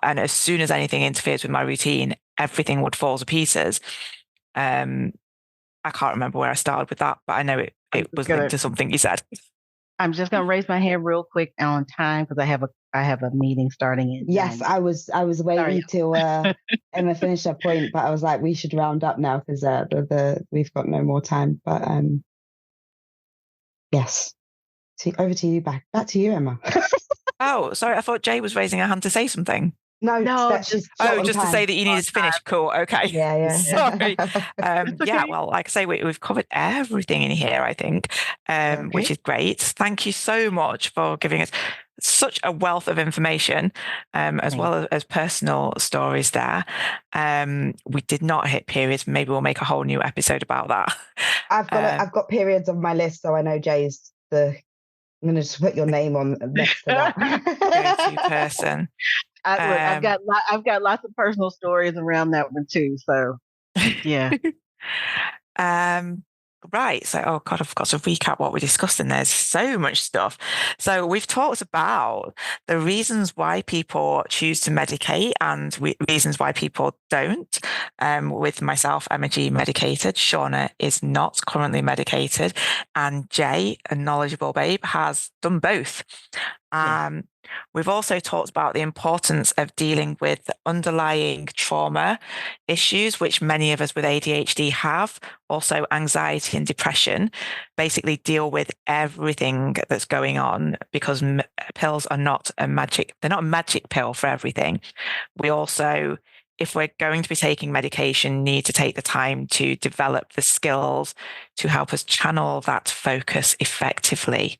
and as soon as anything interferes with my routine, everything would fall to pieces. I can't remember where I started with that, but I know it was linked to something you said. I'm just gonna raise my hand real quick on time because I have a meeting starting in. Yes, I was waiting till Emma finished her point, but I was like, we should round up now because we've got no more time. But yes, over to you, back to you, Emma. Oh, sorry, I thought Jay was raising her hand to say something. No, just to say that you needed to finish. Cool. Okay. Yeah. Sorry. Yeah. Well, like I say, we've covered everything in here, I think, which is great. Thank you so much for giving us such a wealth of information, as well as personal stories there. We did not hit periods. Maybe we'll make a whole new episode about that. I've got periods on my list, so I know Jay's I'm going to just put your name on next to that. Go-to person. I've got lots of personal stories around that one too. So, yeah. Right. So, oh God, I've got to recap what we discussed, and there's so much stuff. So we've talked about the reasons why people choose to medicate and reasons why people don't. With myself, Emma G, medicated. Shauna is not currently medicated. And Jay, a knowledgeable babe, has done both. We've also talked about the importance of dealing with underlying trauma issues, which many of us with ADHD have, also anxiety and depression. Basically deal with everything that's going on, because pills are not they're not a magic pill for everything. We also, if we're going to be taking medication, need to take the time to develop the skills to help us channel that focus effectively.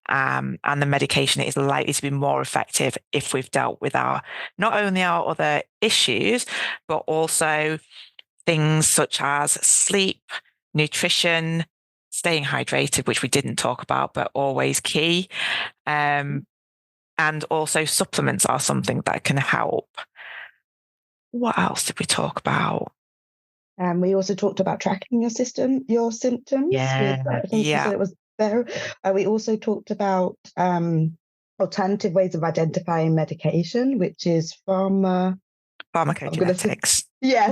And the medication is likely to be more effective if we've dealt with not only our other issues, but also things such as sleep, nutrition, staying hydrated, which we didn't talk about, but always key. And also supplements are something that can help. What else did we talk about? We also talked about tracking your symptoms. Yeah. I think you said it was there. We also talked about alternative ways of identifying medication, which is from pharmacogenetics.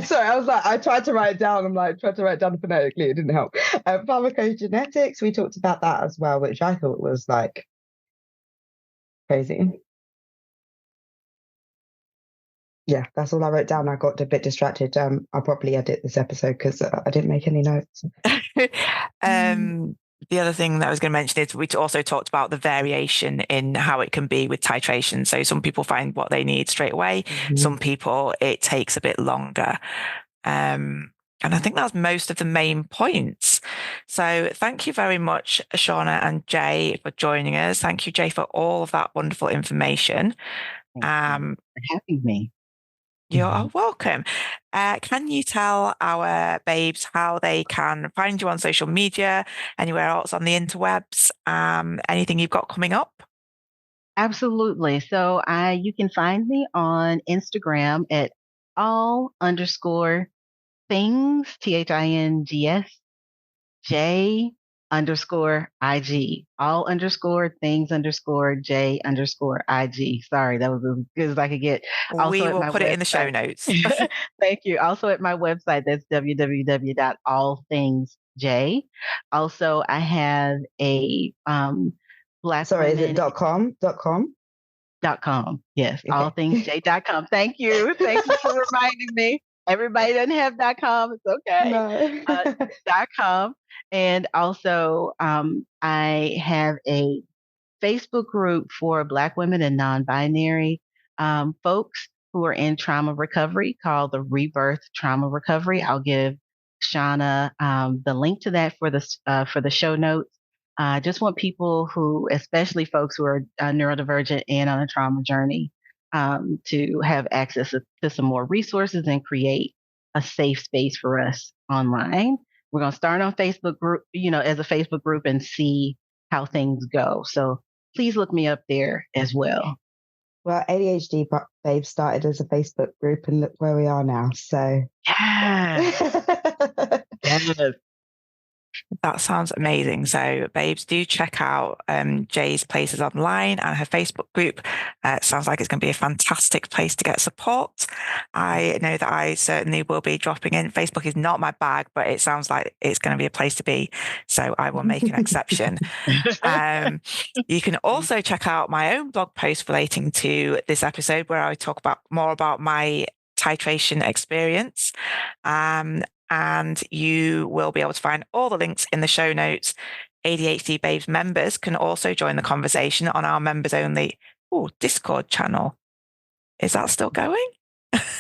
Sorry, I was like, I tried to write it down. Tried to write it down phonetically. It didn't help. Pharmacogenetics, we talked about that as well, which I thought was like crazy. Yeah, that's all I wrote down. I got a bit distracted. I'll probably edit this episode because I didn't make any notes. The other thing that I was going to mention is we also talked about the variation in how it can be with titration. So some people find what they need straight away. Some people, it takes a bit longer. And I think that's most of the main points. So thank you very much, Shauna and Jay, for joining us. Thank you, Jay, for all of that wonderful information. Thank you for having me. You're welcome. Can you tell our babes how they can find you on social media, anywhere else on the interwebs, anything you've got coming up? Absolutely. So you can find me on Instagram at all_things, THINGS, J_IG, all_things_J_IG. Sorry, that was as good as I could get. Also, we will put it in the show notes. Thank you. Also at my website, that's www.allthingsj. Also, I have a Black Sorry, women, is it .com? .com. Yes, Okay. allthingsj.com. Thank you. Thank you for reminding me. Everybody doesn't have .com. It's okay. No. .com. And also, I have a Facebook group for Black women and non-binary folks who are in trauma recovery called the Rebirth Trauma Recovery. I'll give Shauna the link to that for the show notes. I just want people who, especially folks who are neurodivergent and on a trauma journey, to have access to some more resources and create a safe space for us online. We're going to start on Facebook group, as a Facebook group and see how things go. So please look me up there as well. Well, ADHD Babe started as a Facebook group and look where we are now. So yeah. Yes. That sounds amazing. So, babes, do check out Jay's places online and her Facebook group. It sounds like it's going to be a fantastic place to get support. I know that I certainly will be dropping in. Facebook is not my bag, but it sounds like it's going to be a place to be. So I will make an exception. You can also check out my own blog post relating to this episode, where I talk more about my titration experience. And you will be able to find all the links in the show notes. ADHD Babes members can also join the conversation on our members only Discord channel. Is that still going?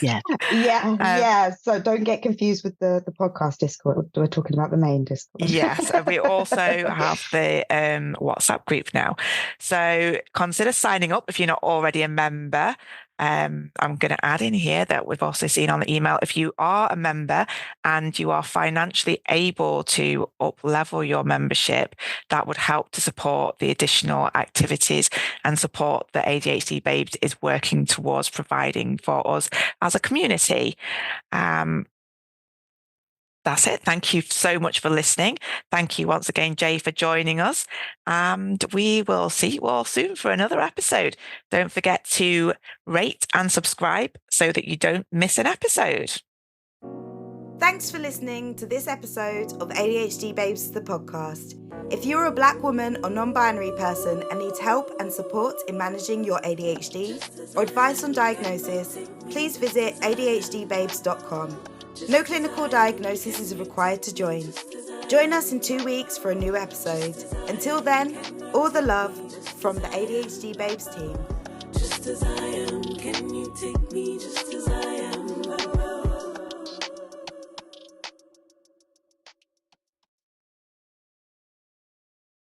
Yeah. Yeah. So don't get confused with the podcast Discord. We're talking about the main Discord. Yes. And we also have the WhatsApp group now. So consider signing up if you're not already a member. I'm going to add in here that we've also seen on the email, if you are a member and you are financially able to up-level your membership, that would help to support the additional activities and support that ADHD Babes is working towards providing for us as a community. That's it. Thank you so much for listening. Thank you once again, Jay, for joining us. And we will see you all soon for another episode. Don't forget to rate and subscribe so that you don't miss an episode. Thanks for listening to this episode of ADHD Babes, the podcast. If you're a Black woman or non-binary person and need help and support in managing your ADHD or advice on diagnosis, please visit adhdbabes.com. No clinical diagnosis is required to join. Join us in 2 weeks for a new episode. Until then, all the love from the ADHD Babes team. Just as I am, can you take me just